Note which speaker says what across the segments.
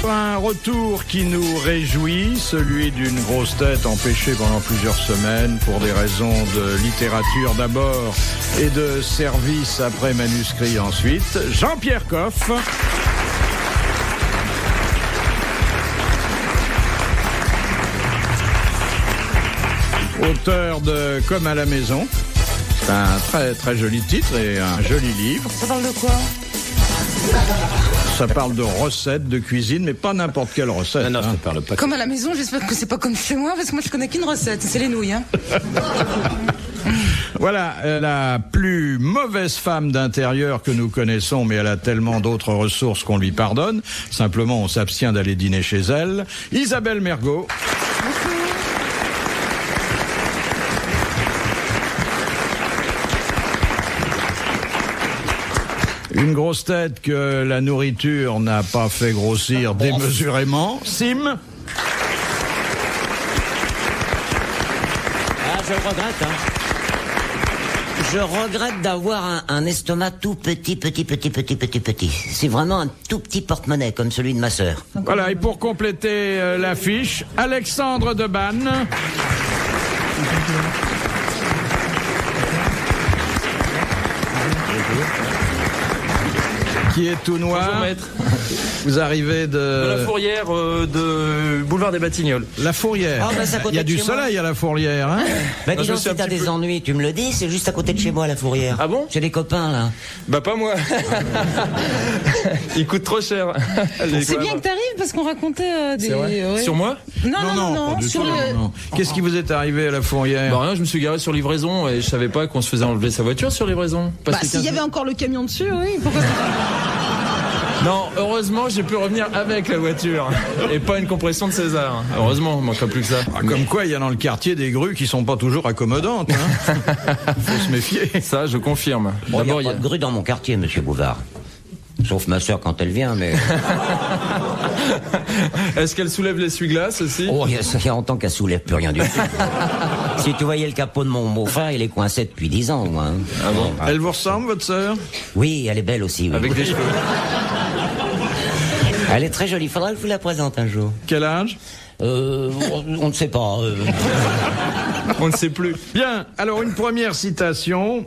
Speaker 1: Un retour qui nous réjouit, celui d'une grosse tête empêchée pendant plusieurs semaines pour des raisons de littérature d'abord et de service après manuscrit ensuite. Jean-Pierre Coff. Auteur de Comme à la maison. C'est un très très joli titre et un joli livre.
Speaker 2: Ça parle de quoi ?
Speaker 1: Ça parle de recettes de cuisine, mais pas n'importe quelle recette.
Speaker 3: Non, ça parle pas.
Speaker 2: Comme à la maison, j'espère que c'est pas comme chez moi, parce que moi je connais qu'une recette, c'est les nouilles.
Speaker 1: Voilà, la plus mauvaise femme d'intérieur que nous connaissons, mais elle a tellement d'autres ressources qu'on lui pardonne. Simplement, on s'abstient d'aller dîner chez elle. Isabelle Mergot. Une grosse tête que la nourriture n'a pas fait grossir démesurément. Sim.
Speaker 4: Je regrette, Je regrette d'avoir un estomac tout petit. C'est vraiment un tout petit porte-monnaie, comme celui de ma sœur.
Speaker 1: Voilà, et pour compléter l'affiche, Alexandre Debanne. Qui est tout noir.
Speaker 5: Bonjour maître.
Speaker 1: Vous arrivez de
Speaker 5: la Fourrière, de boulevard des Batignolles.
Speaker 1: La Fourrière.
Speaker 4: Ah, bah, c'est à côté
Speaker 1: il y a
Speaker 4: de
Speaker 1: du
Speaker 4: chez moi.
Speaker 1: soleil à la Fourrière, hein.
Speaker 4: Bah dis donc, si t'as des ennuis, tu me le dis, c'est juste à côté de chez moi, la Fourrière.
Speaker 5: Ah bon ?
Speaker 4: J'ai des copains, là.
Speaker 5: Bah pas moi. Il coûte trop cher.
Speaker 2: C'est bien que t'arrives, parce qu'on racontait des...
Speaker 5: C'est vrai.
Speaker 2: Ouais.
Speaker 5: Sur moi ?
Speaker 2: Non,
Speaker 1: pas du
Speaker 2: sur
Speaker 1: tout,
Speaker 2: le...
Speaker 1: non. Qu'est-ce qui vous est arrivé à la Fourrière?
Speaker 5: Bah rien, je me suis garé sur livraison et je savais pas qu'on se faisait enlever sa voiture sur livraison.
Speaker 2: Bah s'il y avait encore le camion dessus, oui, pourquoi pas.
Speaker 5: Non, heureusement, j'ai pu revenir avec la voiture et pas une compression de César. Heureusement, il manquerait plus que ça.
Speaker 1: Ah, comme quoi, il y a dans le quartier des grues qui sont pas toujours accommodantes, hein. Faut se méfier.
Speaker 5: Ça, je confirme.
Speaker 4: Bon,
Speaker 5: D'abord,
Speaker 4: il y a pas de grue dans mon quartier, monsieur Bouvard. Sauf ma sœur quand elle vient, mais...
Speaker 5: Est-ce qu'elle soulève l'essuie-glace aussi ?
Speaker 4: Oh, il y a longtemps qu'elle soulève plus rien du tout. Si tu voyais le capot de mon beau-frère, il est coincé depuis 10 ans, moi.
Speaker 5: Ah bon ?
Speaker 1: Elle vous ressemble, votre sœur?
Speaker 4: Oui, elle est belle aussi, oui.
Speaker 5: Avec des cheveux.
Speaker 4: Elle est très jolie, faudra que je vous la présente un jour.
Speaker 1: Quel âge?
Speaker 4: On ne sait pas.
Speaker 5: On ne sait plus.
Speaker 1: Bien, alors une première citation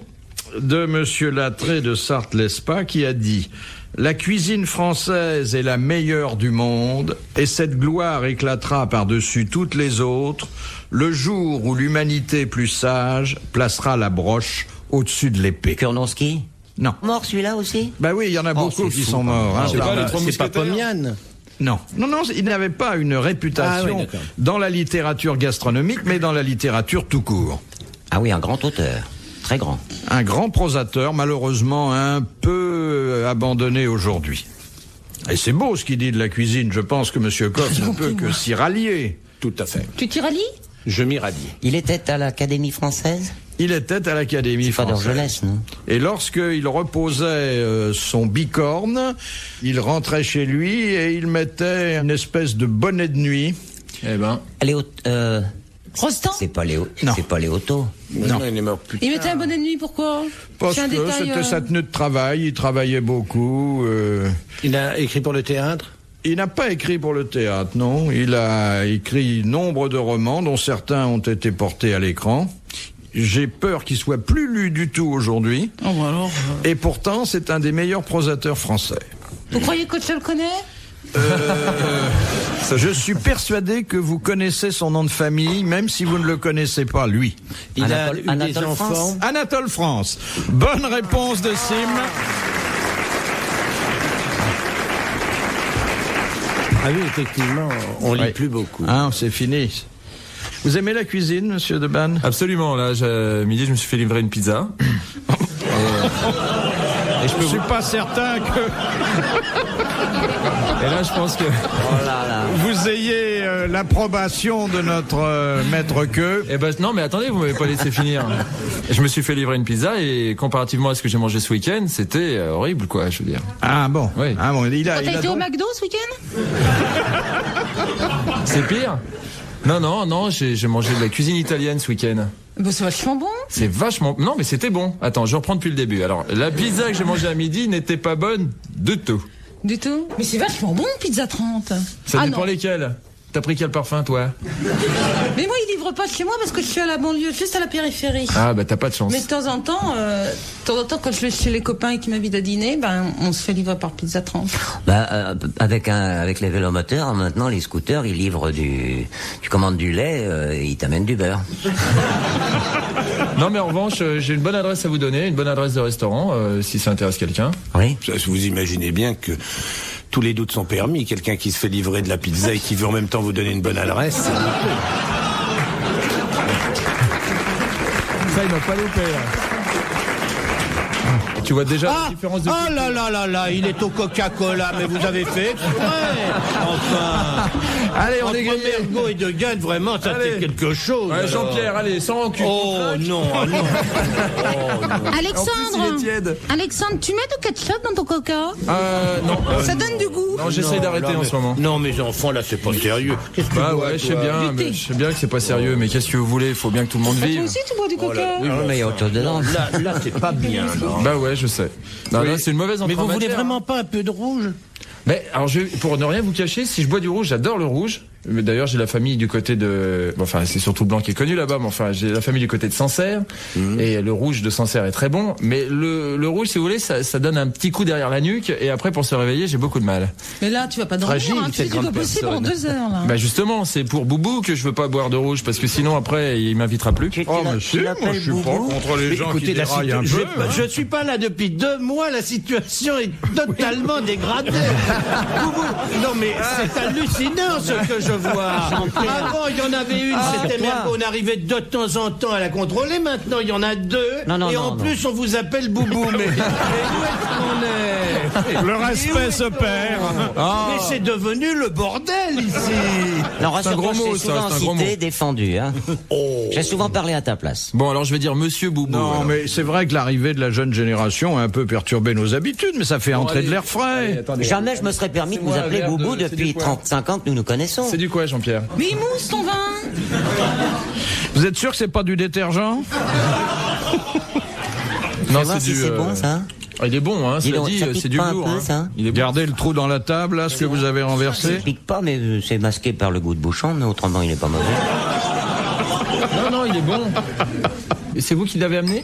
Speaker 1: de Monsieur Lattré de Sarthe-Lespas qui a dit « La cuisine française est la meilleure du monde et cette gloire éclatera par-dessus toutes les autres le jour où l'humanité plus sage placera la broche au-dessus de l'épée. »
Speaker 4: Kurnowski ?
Speaker 1: Non.
Speaker 4: Mort celui-là aussi ?
Speaker 1: Bah oui, il y en a beaucoup qui sont morts. Hein,
Speaker 5: C'est pas les trois
Speaker 3: C'est pas
Speaker 5: mousquetaires.
Speaker 3: Pomian.
Speaker 1: Non, il n'avait pas une réputation
Speaker 3: Ah oui, d'accord.
Speaker 1: dans la littérature gastronomique, mais dans la littérature tout court.
Speaker 4: Ah oui, un grand auteur. Très grand.
Speaker 1: Un grand prosateur, malheureusement un peu abandonné aujourd'hui. Et c'est beau ce qu'il dit de la cuisine. Je pense que M. Coff ne peut que s'y rallier.
Speaker 3: Tout à fait.
Speaker 2: Tu t'y rallies ?
Speaker 3: Je m'y rallie.
Speaker 4: Il était à l'Académie française ?
Speaker 1: Il était à l'Académie
Speaker 4: Pas
Speaker 1: française.
Speaker 4: d'Orgelès, non ?
Speaker 1: Et lorsqu'il reposait son bicorne, il rentrait chez lui et il mettait une espèce de bonnet de nuit.
Speaker 5: Eh ben,
Speaker 4: Léo...
Speaker 2: Rostand ?
Speaker 4: C'est pas Léo...
Speaker 1: Non.
Speaker 4: C'est pas Léoto.
Speaker 1: Non.
Speaker 3: Il est mort plus
Speaker 2: Il mettait un bonnet de nuit, pourquoi ?
Speaker 1: Parce
Speaker 2: C'est un
Speaker 1: que
Speaker 2: détail,
Speaker 1: c'était sa tenue de travail, il travaillait beaucoup.
Speaker 3: Il a écrit pour le théâtre.
Speaker 1: Il n'a pas écrit pour le théâtre, non. Il a écrit nombre de romans, dont certains ont été portés à l'écran. J'ai peur qu'il soit plus lu du tout aujourd'hui.
Speaker 2: Oh, bah alors...
Speaker 1: Et pourtant, c'est un des meilleurs prosateurs français.
Speaker 2: Vous croyez que je le connais ?
Speaker 1: Je suis persuadé que vous connaissez son nom de famille, même si vous ne le connaissez pas, lui.
Speaker 3: Il
Speaker 4: Anatole-
Speaker 3: a eu des
Speaker 4: Anatole
Speaker 3: enfants.
Speaker 4: France.
Speaker 1: Anatole France. Bonne réponse de Sim.
Speaker 3: Ah oui, effectivement, on lit
Speaker 1: Oui.
Speaker 3: plus beaucoup.
Speaker 1: Hein, c'est fini. Vous aimez la cuisine, monsieur Debanne?
Speaker 5: absolument. Là, midi, je me suis fait livrer une pizza. Et je peux
Speaker 1: Je suis pas certain que
Speaker 5: Et là, je pense que...
Speaker 4: Oh là là.
Speaker 1: vous ayez l'approbation de notre maître queue.
Speaker 5: Eh ben, non, mais attendez, vous m'avez pas laissé finir. Je me suis fait livrer une pizza et comparativement à ce que j'ai mangé ce week-end, c'était horrible, quoi, je veux dire.
Speaker 1: Ah bon.
Speaker 5: Oui.
Speaker 1: Ah bon.
Speaker 2: Quand t'as été au
Speaker 1: donc-
Speaker 2: McDo ce week-end ?
Speaker 5: C'est pire? Non, j'ai mangé de la cuisine italienne ce week-end.
Speaker 2: Bah c'est vachement bon.
Speaker 5: C'est vachement... Non, mais c'était bon. Attends, je reprends depuis le début. Alors, la pizza que j'ai mangée à midi n'était pas bonne du tout.
Speaker 2: Du tout. Mais c'est vachement bon, Pizza 30.
Speaker 5: Ça dépend
Speaker 2: non.
Speaker 5: lesquels. T'as pris quel parfum, toi?
Speaker 2: Mais moi, il livre pas chez moi parce que je suis à la banlieue, juste à la périphérie.
Speaker 5: Ah, bah t'as pas de chance.
Speaker 2: Mais de temps en temps, quand je vais chez les copains et qu'ils m'invitent à dîner, on se fait livrer par Pizza 30.
Speaker 4: Avec les vélomoteurs, maintenant, les scooters, ils livrent tu commandes du lait, ils t'amènent du beurre.
Speaker 5: Non, mais en revanche, j'ai une bonne adresse à vous donner, une bonne adresse de restaurant, si ça intéresse quelqu'un.
Speaker 4: Oui.
Speaker 3: Vous imaginez bien que tous les doutes sont permis. Quelqu'un qui se fait livrer de la pizza et qui veut en même temps vous donner une bonne adresse.
Speaker 5: Ça, il m'a pas loupé, là. Tu vois déjà la différence de...
Speaker 3: Ah là là là là, il est au Coca-Cola, mais vous avez fait exprès. Enfin.
Speaker 5: Allez, on
Speaker 3: Entre
Speaker 5: est gagné.
Speaker 3: Mergo et De Gaine, vraiment, ça
Speaker 5: Allez.
Speaker 3: fait quelque chose.
Speaker 5: Ouais, Jean-Pierre, allez, sans rancune.
Speaker 3: Oh non, non. Oh, non.
Speaker 5: En plus,
Speaker 2: Alexandre,
Speaker 5: il est tiède.
Speaker 2: Alexandre, tu mets du ketchup dans ton coca?
Speaker 5: Non.
Speaker 2: Ça donne du goût.
Speaker 5: Non, j'essaie d'arrêter en ce moment.
Speaker 3: Non, mes enfants, là, c'est pas sérieux. Qu'est-ce que
Speaker 5: Bah
Speaker 3: tu bois,
Speaker 5: ouais, je sais
Speaker 3: toi
Speaker 5: bien, mais je sais bien que c'est pas sérieux, mais qu'est-ce que vous voulez? Faut bien que tout le monde
Speaker 2: Toi
Speaker 5: vive.
Speaker 2: aussi, tu bois du coca?
Speaker 3: Oui,
Speaker 4: Mais il y a autre chose dedans.
Speaker 3: Là, c'est pas bien. Là.
Speaker 5: Bah ouais, je sais. Non, là, c'est une mauvaise entrée
Speaker 3: Mais
Speaker 5: en
Speaker 3: vous voulez
Speaker 5: matière.
Speaker 3: vraiment pas un peu de rouge?
Speaker 5: Mais alors, pour ne rien vous cacher, si je bois du rouge, j'adore le rouge. Mais d'ailleurs, j'ai la famille du côté de... Bon, enfin, c'est surtout le blanc qui est connu là-bas, mais enfin, j'ai la famille du côté de Sancerre. Et le rouge de Sancerre est très bon. Mais le rouge, si vous voulez, ça donne un petit coup derrière la nuque. Et après, pour se réveiller, j'ai beaucoup de mal.
Speaker 2: Mais là, tu vas pas dormir,
Speaker 3: Fragile,
Speaker 2: hein, tu
Speaker 3: cette
Speaker 2: sais, tu
Speaker 3: grande
Speaker 2: peux bosser pendant
Speaker 3: personne.
Speaker 2: 2 heures, là.
Speaker 5: Bah justement, c'est pour Boubou que je veux pas boire de rouge, parce que sinon, après, il m'invitera plus.
Speaker 1: Oh, monsieur, moi, je suis pas contre les gens qui déraillent un peu.
Speaker 3: Je suis pas là depuis 2 mois, la situation est totalement dégradée. Boubou, non mais c'est hallucinant ce que je vois. Avant, il y en avait une, c'était
Speaker 4: toi.
Speaker 3: Mergo, on arrivait de temps en temps à la contrôler, maintenant il y en a 2,
Speaker 4: Non,
Speaker 3: et
Speaker 4: non,
Speaker 3: en
Speaker 4: non.
Speaker 3: plus on vous appelle Boubou, mais où est-ce qu'on est?
Speaker 1: Le respect se perd.
Speaker 3: Mais c'est devenu le bordel ici.
Speaker 4: Non,
Speaker 5: C'est un gros
Speaker 4: rassure-toi,
Speaker 5: mot,
Speaker 4: je t'ai
Speaker 5: ça,
Speaker 4: souvent
Speaker 5: c'est un gros
Speaker 4: cité,
Speaker 5: mot.
Speaker 4: défendu. Hein. J'ai souvent parlé à ta place.
Speaker 5: Bon, alors je vais dire Monsieur Boubou.
Speaker 1: Non,
Speaker 5: alors.
Speaker 1: mais c'est vrai que l'arrivée de la jeune génération a un peu perturbé nos habitudes, mais ça fait entrer de l'air frais.
Speaker 5: Attendez.
Speaker 4: Jamais je me serais permis de vous
Speaker 5: moi un
Speaker 4: appeler
Speaker 5: verre de-
Speaker 4: Boubou
Speaker 5: c'est
Speaker 4: depuis
Speaker 5: du quoi
Speaker 4: 35 ans que nous nous connaissons.
Speaker 5: C'est du quoi, Jean-Pierre?
Speaker 2: Mais il mousse ton vin.
Speaker 1: Vous êtes sûr que c'est pas du détergent?
Speaker 5: Non,
Speaker 4: Fais voir si c'est bon, ça.
Speaker 5: Ah, il est bon, hein,
Speaker 4: Dis
Speaker 5: cela
Speaker 4: donc,
Speaker 5: dit,
Speaker 4: ça pique
Speaker 5: c'est du
Speaker 4: pas un
Speaker 5: lourd.
Speaker 4: peu,
Speaker 5: Hein.
Speaker 4: ça
Speaker 5: Il est bon.
Speaker 1: Gardez le trou dans la table, là, ce que vous avez
Speaker 4: Ça
Speaker 1: renversé.
Speaker 4: pique pas, mais c'est masqué par le goût de bouchon, mais autrement il est pas mauvais.
Speaker 5: Non, il est bon. Et c'est vous qui l'avez amené?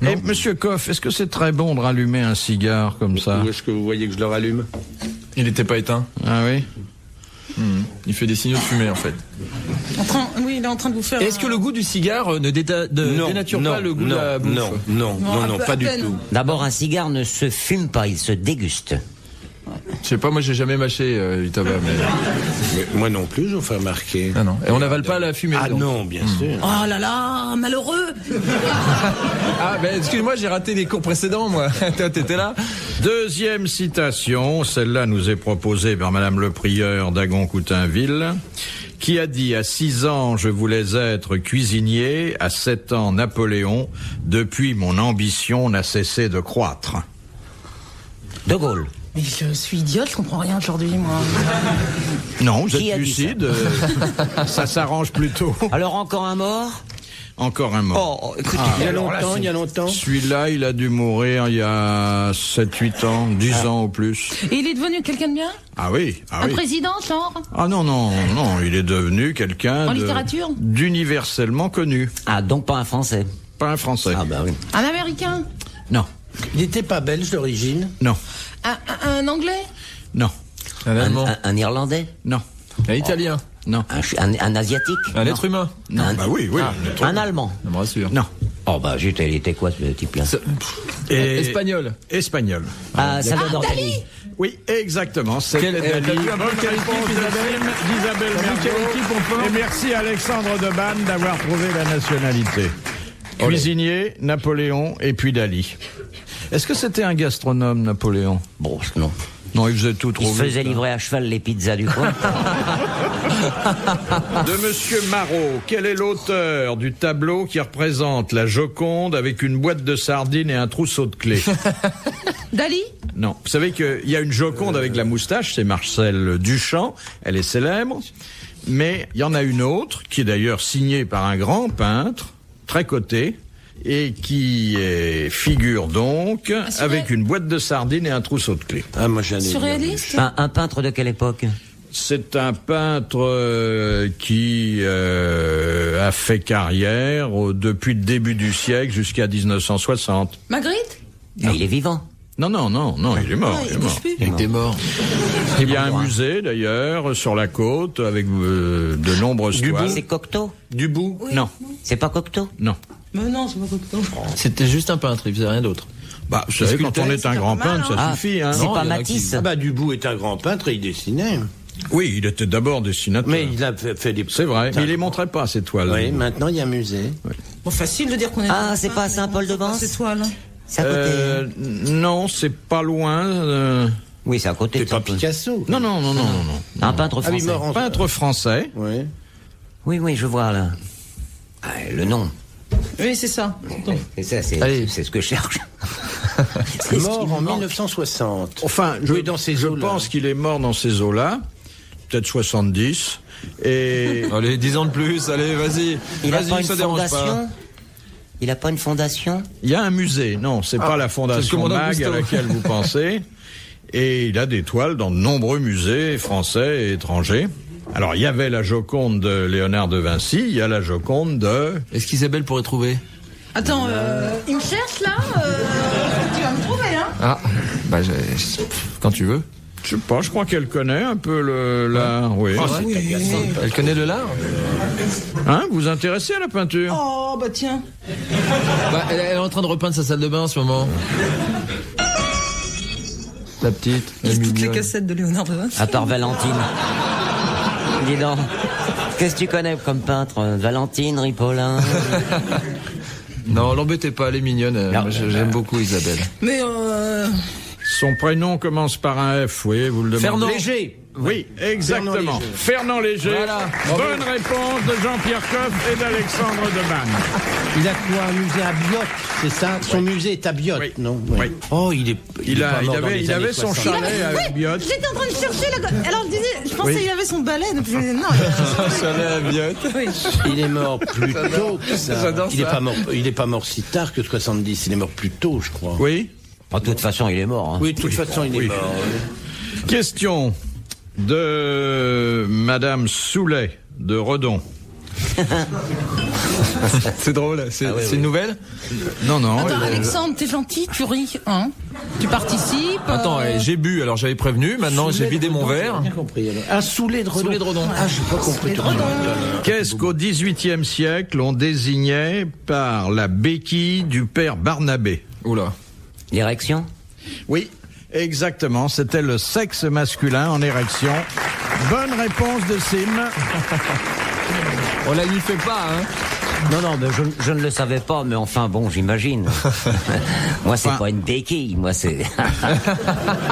Speaker 1: Et monsieur Coff, est-ce que c'est très bon de rallumer un cigare comme ça?
Speaker 3: Où est-ce que vous voyez que je le rallume?
Speaker 5: Il n'était pas éteint.
Speaker 1: Ah oui?
Speaker 5: Il fait des signaux de fumée, en fait.
Speaker 2: Oui, il est en train de vous faire.
Speaker 5: Est-ce que le goût du cigare ne dénature pas le goût de la bouffe?
Speaker 3: Non, pas du tout.
Speaker 4: D'abord, un cigare ne se fume pas, il se déguste.
Speaker 5: Je sais pas, moi j'ai jamais mâché du tabac, mais...
Speaker 3: Mais moi non plus, je vous fais remarquer.
Speaker 5: Ah non. Et on n'avale pas la fumée.
Speaker 3: Ah
Speaker 5: donc.
Speaker 3: non, bien sûr.
Speaker 2: Oh là là, malheureux.
Speaker 5: Ah, ben excuse-moi, j'ai raté les cours précédents, moi. Toi, t'étais là.
Speaker 1: Deuxième citation, celle-là nous est proposée par Madame le Prieur d'Agon-Coutainville, qui a dit: à 6 ans, je voulais être cuisinier, à 7 ans, Napoléon, depuis mon ambition n'a cessé de croître.
Speaker 4: De Gaulle.
Speaker 2: Mais je suis idiote, je comprends rien aujourd'hui, moi.
Speaker 1: Non, vous
Speaker 4: Qui
Speaker 1: êtes
Speaker 4: a dit ça
Speaker 1: lucide, ça s'arrange plutôt.
Speaker 4: Alors encore un mort?
Speaker 1: Encore un mot.
Speaker 4: Écoute,
Speaker 3: Il y a longtemps.
Speaker 1: Celui-là, il a dû mourir il y a 7-8 ans, 10 ans au plus.
Speaker 2: Et il est devenu quelqu'un de bien?
Speaker 1: Ah oui, ah
Speaker 2: Un
Speaker 1: oui.
Speaker 2: président, genre?
Speaker 1: Ah non, il est devenu quelqu'un
Speaker 2: En littérature
Speaker 1: d'universellement connu.
Speaker 4: Ah, donc pas un Français.
Speaker 1: Pas un Français.
Speaker 4: Ah bah oui.
Speaker 2: Un Américain?
Speaker 1: Non,
Speaker 3: Il n'était pas belge d'origine.
Speaker 1: non,
Speaker 2: Un Anglais?
Speaker 1: non,
Speaker 5: Un Allemand.
Speaker 4: Un Irlandais?
Speaker 1: non,
Speaker 5: Un Italien.
Speaker 1: non,
Speaker 4: Un Asiatique?
Speaker 5: Un être humain.
Speaker 1: non.
Speaker 4: Un-
Speaker 1: Bah oui.
Speaker 4: Un Allemand?
Speaker 5: Ça me rassure.
Speaker 1: Non.
Speaker 4: Oh bah zut, il était quoi ce type-là?
Speaker 1: Et-
Speaker 5: Espagnol.
Speaker 1: Espagnol.
Speaker 4: Ah, Salvador Dali.
Speaker 1: Oui, exactement. C'était
Speaker 5: Quelle-
Speaker 1: Dali.
Speaker 5: t'as vu un peu
Speaker 1: Bonne
Speaker 5: quelle
Speaker 1: réponse
Speaker 5: équipe,
Speaker 1: d'Isabelle
Speaker 5: T'as vu quelle
Speaker 1: Mergo.
Speaker 5: équipe on forme?
Speaker 1: Et merci Alexandre Debanne d'avoir trouvé la nationalité. Cuisinier, Napoléon et puis Dali. Est-ce que c'était un gastronome, Napoléon?
Speaker 4: Bon, non.
Speaker 1: Non, il faisait tout
Speaker 4: Il
Speaker 1: trop
Speaker 4: se
Speaker 1: vite,
Speaker 4: faisait
Speaker 1: hein.
Speaker 4: livrer à cheval les pizzas du coin.
Speaker 1: De Monsieur Marot, quel est l'auteur du tableau qui représente la Joconde avec une boîte de sardines et un trousseau de clés?
Speaker 2: Dali?
Speaker 1: Non. Vous savez qu'il y a une Joconde avec la moustache, c'est Marcel Duchamp, elle est célèbre. Mais il y en a une autre, qui est d'ailleurs signée par un grand peintre, très coté, et qui figure donc avec une boîte de sardines et un trousseau de clés.
Speaker 3: Ah, moi, j'en ai
Speaker 2: Surréaliste.
Speaker 4: Un peintre de quelle époque?
Speaker 1: C'est un peintre qui a fait carrière depuis le début du siècle jusqu'à 1960.
Speaker 2: Magritte.
Speaker 4: Ah, il est vivant.
Speaker 1: Non, il est mort.
Speaker 2: Ah,
Speaker 1: il est mort.
Speaker 2: bouge plus.
Speaker 5: Il était mort.
Speaker 1: Il y a un musée d'ailleurs sur la côte avec de nombreuses toiles.
Speaker 4: C'est Cocteau?
Speaker 3: Dubout.
Speaker 2: Oui.
Speaker 1: Non,
Speaker 4: C'est pas Cocteau?
Speaker 1: non.
Speaker 2: Mais non, c'est pas Cocteau.
Speaker 5: C'était juste un peintre, il faisait rien d'autre.
Speaker 1: Bah, vous savez, quand on est un grand
Speaker 2: pas mal,
Speaker 1: peintre, ça
Speaker 4: Ah,
Speaker 1: suffit. Hein.
Speaker 4: c'est
Speaker 5: Non,
Speaker 4: pas
Speaker 5: il y en a
Speaker 4: Matisse?
Speaker 3: Ah bah, Dubout est un grand peintre et il dessinait.
Speaker 1: Oui, il était d'abord dessinateur.
Speaker 3: Mais il a fait des...
Speaker 1: C'est vrai, mais il les montrait pas, ces toiles.
Speaker 3: Oui, maintenant, il y a un musée.
Speaker 2: Bon, facile de dire qu'on est.
Speaker 4: Ah, c'est pas à Saint-Paul-de-Vence?
Speaker 2: C'est toile.
Speaker 4: C'est à côté.
Speaker 1: Non, c'est pas loin.
Speaker 4: Oui, c'est à côté.
Speaker 3: C'est
Speaker 4: de
Speaker 3: pas
Speaker 4: Saint-Paul.
Speaker 3: Picasso.
Speaker 1: Non.
Speaker 4: Un peintre
Speaker 3: Ah oui,
Speaker 4: français.
Speaker 3: mort en...
Speaker 1: Peintre français.
Speaker 3: Oui.
Speaker 4: Oui, je vois là. Ah, le nom.
Speaker 2: Oui, c'est ça.
Speaker 4: C'est ça,
Speaker 5: Allez.
Speaker 4: c'est ce que je cherche.
Speaker 3: Mort en 1960.
Speaker 1: Enfin, je
Speaker 3: Oui, dans ces eaux-là.
Speaker 1: pense qu'il est mort dans ces eaux-là. Peut-être 70. Et
Speaker 5: Allez, 10 ans de plus, allez, vas-y.
Speaker 4: Il a
Speaker 5: Vas-y,
Speaker 4: pas une
Speaker 5: ça dérange
Speaker 4: fondation? Il a pas une fondation?
Speaker 1: il y a un musée. Non, c'est pas la
Speaker 5: c'est le
Speaker 1: fondation
Speaker 5: commandant
Speaker 1: MAG à
Speaker 5: Cousteau.
Speaker 1: laquelle vous pensez. Et il a des toiles dans de nombreux musées français et étrangers. Alors, il y avait la Joconde de Léonard de Vinci, il y a la Joconde de...
Speaker 5: Est-ce qu'Isabelle pourrait trouver?
Speaker 2: Attends, il me cherche là. Tu vas me trouver, hein.
Speaker 5: Ah, bah, quand tu veux.
Speaker 1: Je sais pas, je crois qu'elle connaît un peu l'art. Oui.
Speaker 5: Elle connaît le lard?
Speaker 1: Hein, vous vous intéressez à la peinture?
Speaker 2: Oh, bah tiens.
Speaker 5: Bah, elle est en train de repeindre sa salle de bain en ce moment. La petite, elle est
Speaker 2: Toutes les
Speaker 5: mignonne.
Speaker 2: cassettes de Léonard de Vinci.
Speaker 4: À part Valentine. Dis donc. Qu'est-ce que tu connais comme peintre? Valentine, Ripollin?
Speaker 5: Non, l'embêtez pas, elle est mignonne.
Speaker 4: Non.
Speaker 5: Moi, j'aime beaucoup Isabelle.
Speaker 2: Mais
Speaker 1: Son prénom commence par un F, oui, vous le demandez.
Speaker 5: Fernand.
Speaker 3: Léger.
Speaker 1: Oui, exactement. Fernand Léger.
Speaker 5: Voilà.
Speaker 1: Bonne réponse de Jean-Pierre Coff et d'Alexandre Debanne.
Speaker 3: Il a quoi? Un musée à Biot, c'est ça? Son musée est à Biot,
Speaker 1: Oui.
Speaker 3: non?
Speaker 1: Oui.
Speaker 3: Oh, il
Speaker 1: avait son chalet à Biot.
Speaker 2: j'étais en train de chercher la. Alors je disais, je pensais
Speaker 1: Oui.
Speaker 2: qu'il avait son balai. Donc je me disais, non. Oui.
Speaker 3: Il est mort plus tôt que ça.
Speaker 5: J'adore
Speaker 3: Il est
Speaker 5: ça.
Speaker 3: pas mort. Il est pas mort si tard que 70. Il est mort plus tôt, je crois.
Speaker 1: Oui.
Speaker 4: De toute façon, il est mort. Hein.
Speaker 3: Oui, de toute façon, il est mort.
Speaker 1: Question de Madame Soulet de Redon.
Speaker 5: C'est drôle, c'est une nouvelle?
Speaker 1: Non.
Speaker 2: Attends, Alexandre, t'es gentil, tu ris, hein. Tu participes.
Speaker 5: Attends, j'ai bu, alors j'avais prévenu, maintenant j'ai vidé mon verre.
Speaker 3: J'ai bien compris. Alors. Un Soulet de Redon.
Speaker 5: Soulet de Redon.
Speaker 3: Ah, j'ai pas compris.
Speaker 2: de Redon.
Speaker 1: Qu'est-ce qu'au XVIIIe siècle on désignait par la béquille du père Barnabé?
Speaker 5: Oula.
Speaker 4: L'érection?
Speaker 1: Oui, exactement. C'était le sexe masculin en érection. Bonne réponse de Sim.
Speaker 5: On la lui fait pas, hein.
Speaker 4: Non, mais je ne le savais pas, mais enfin bon, j'imagine. Moi, c'est pas une béquille, moi, c'est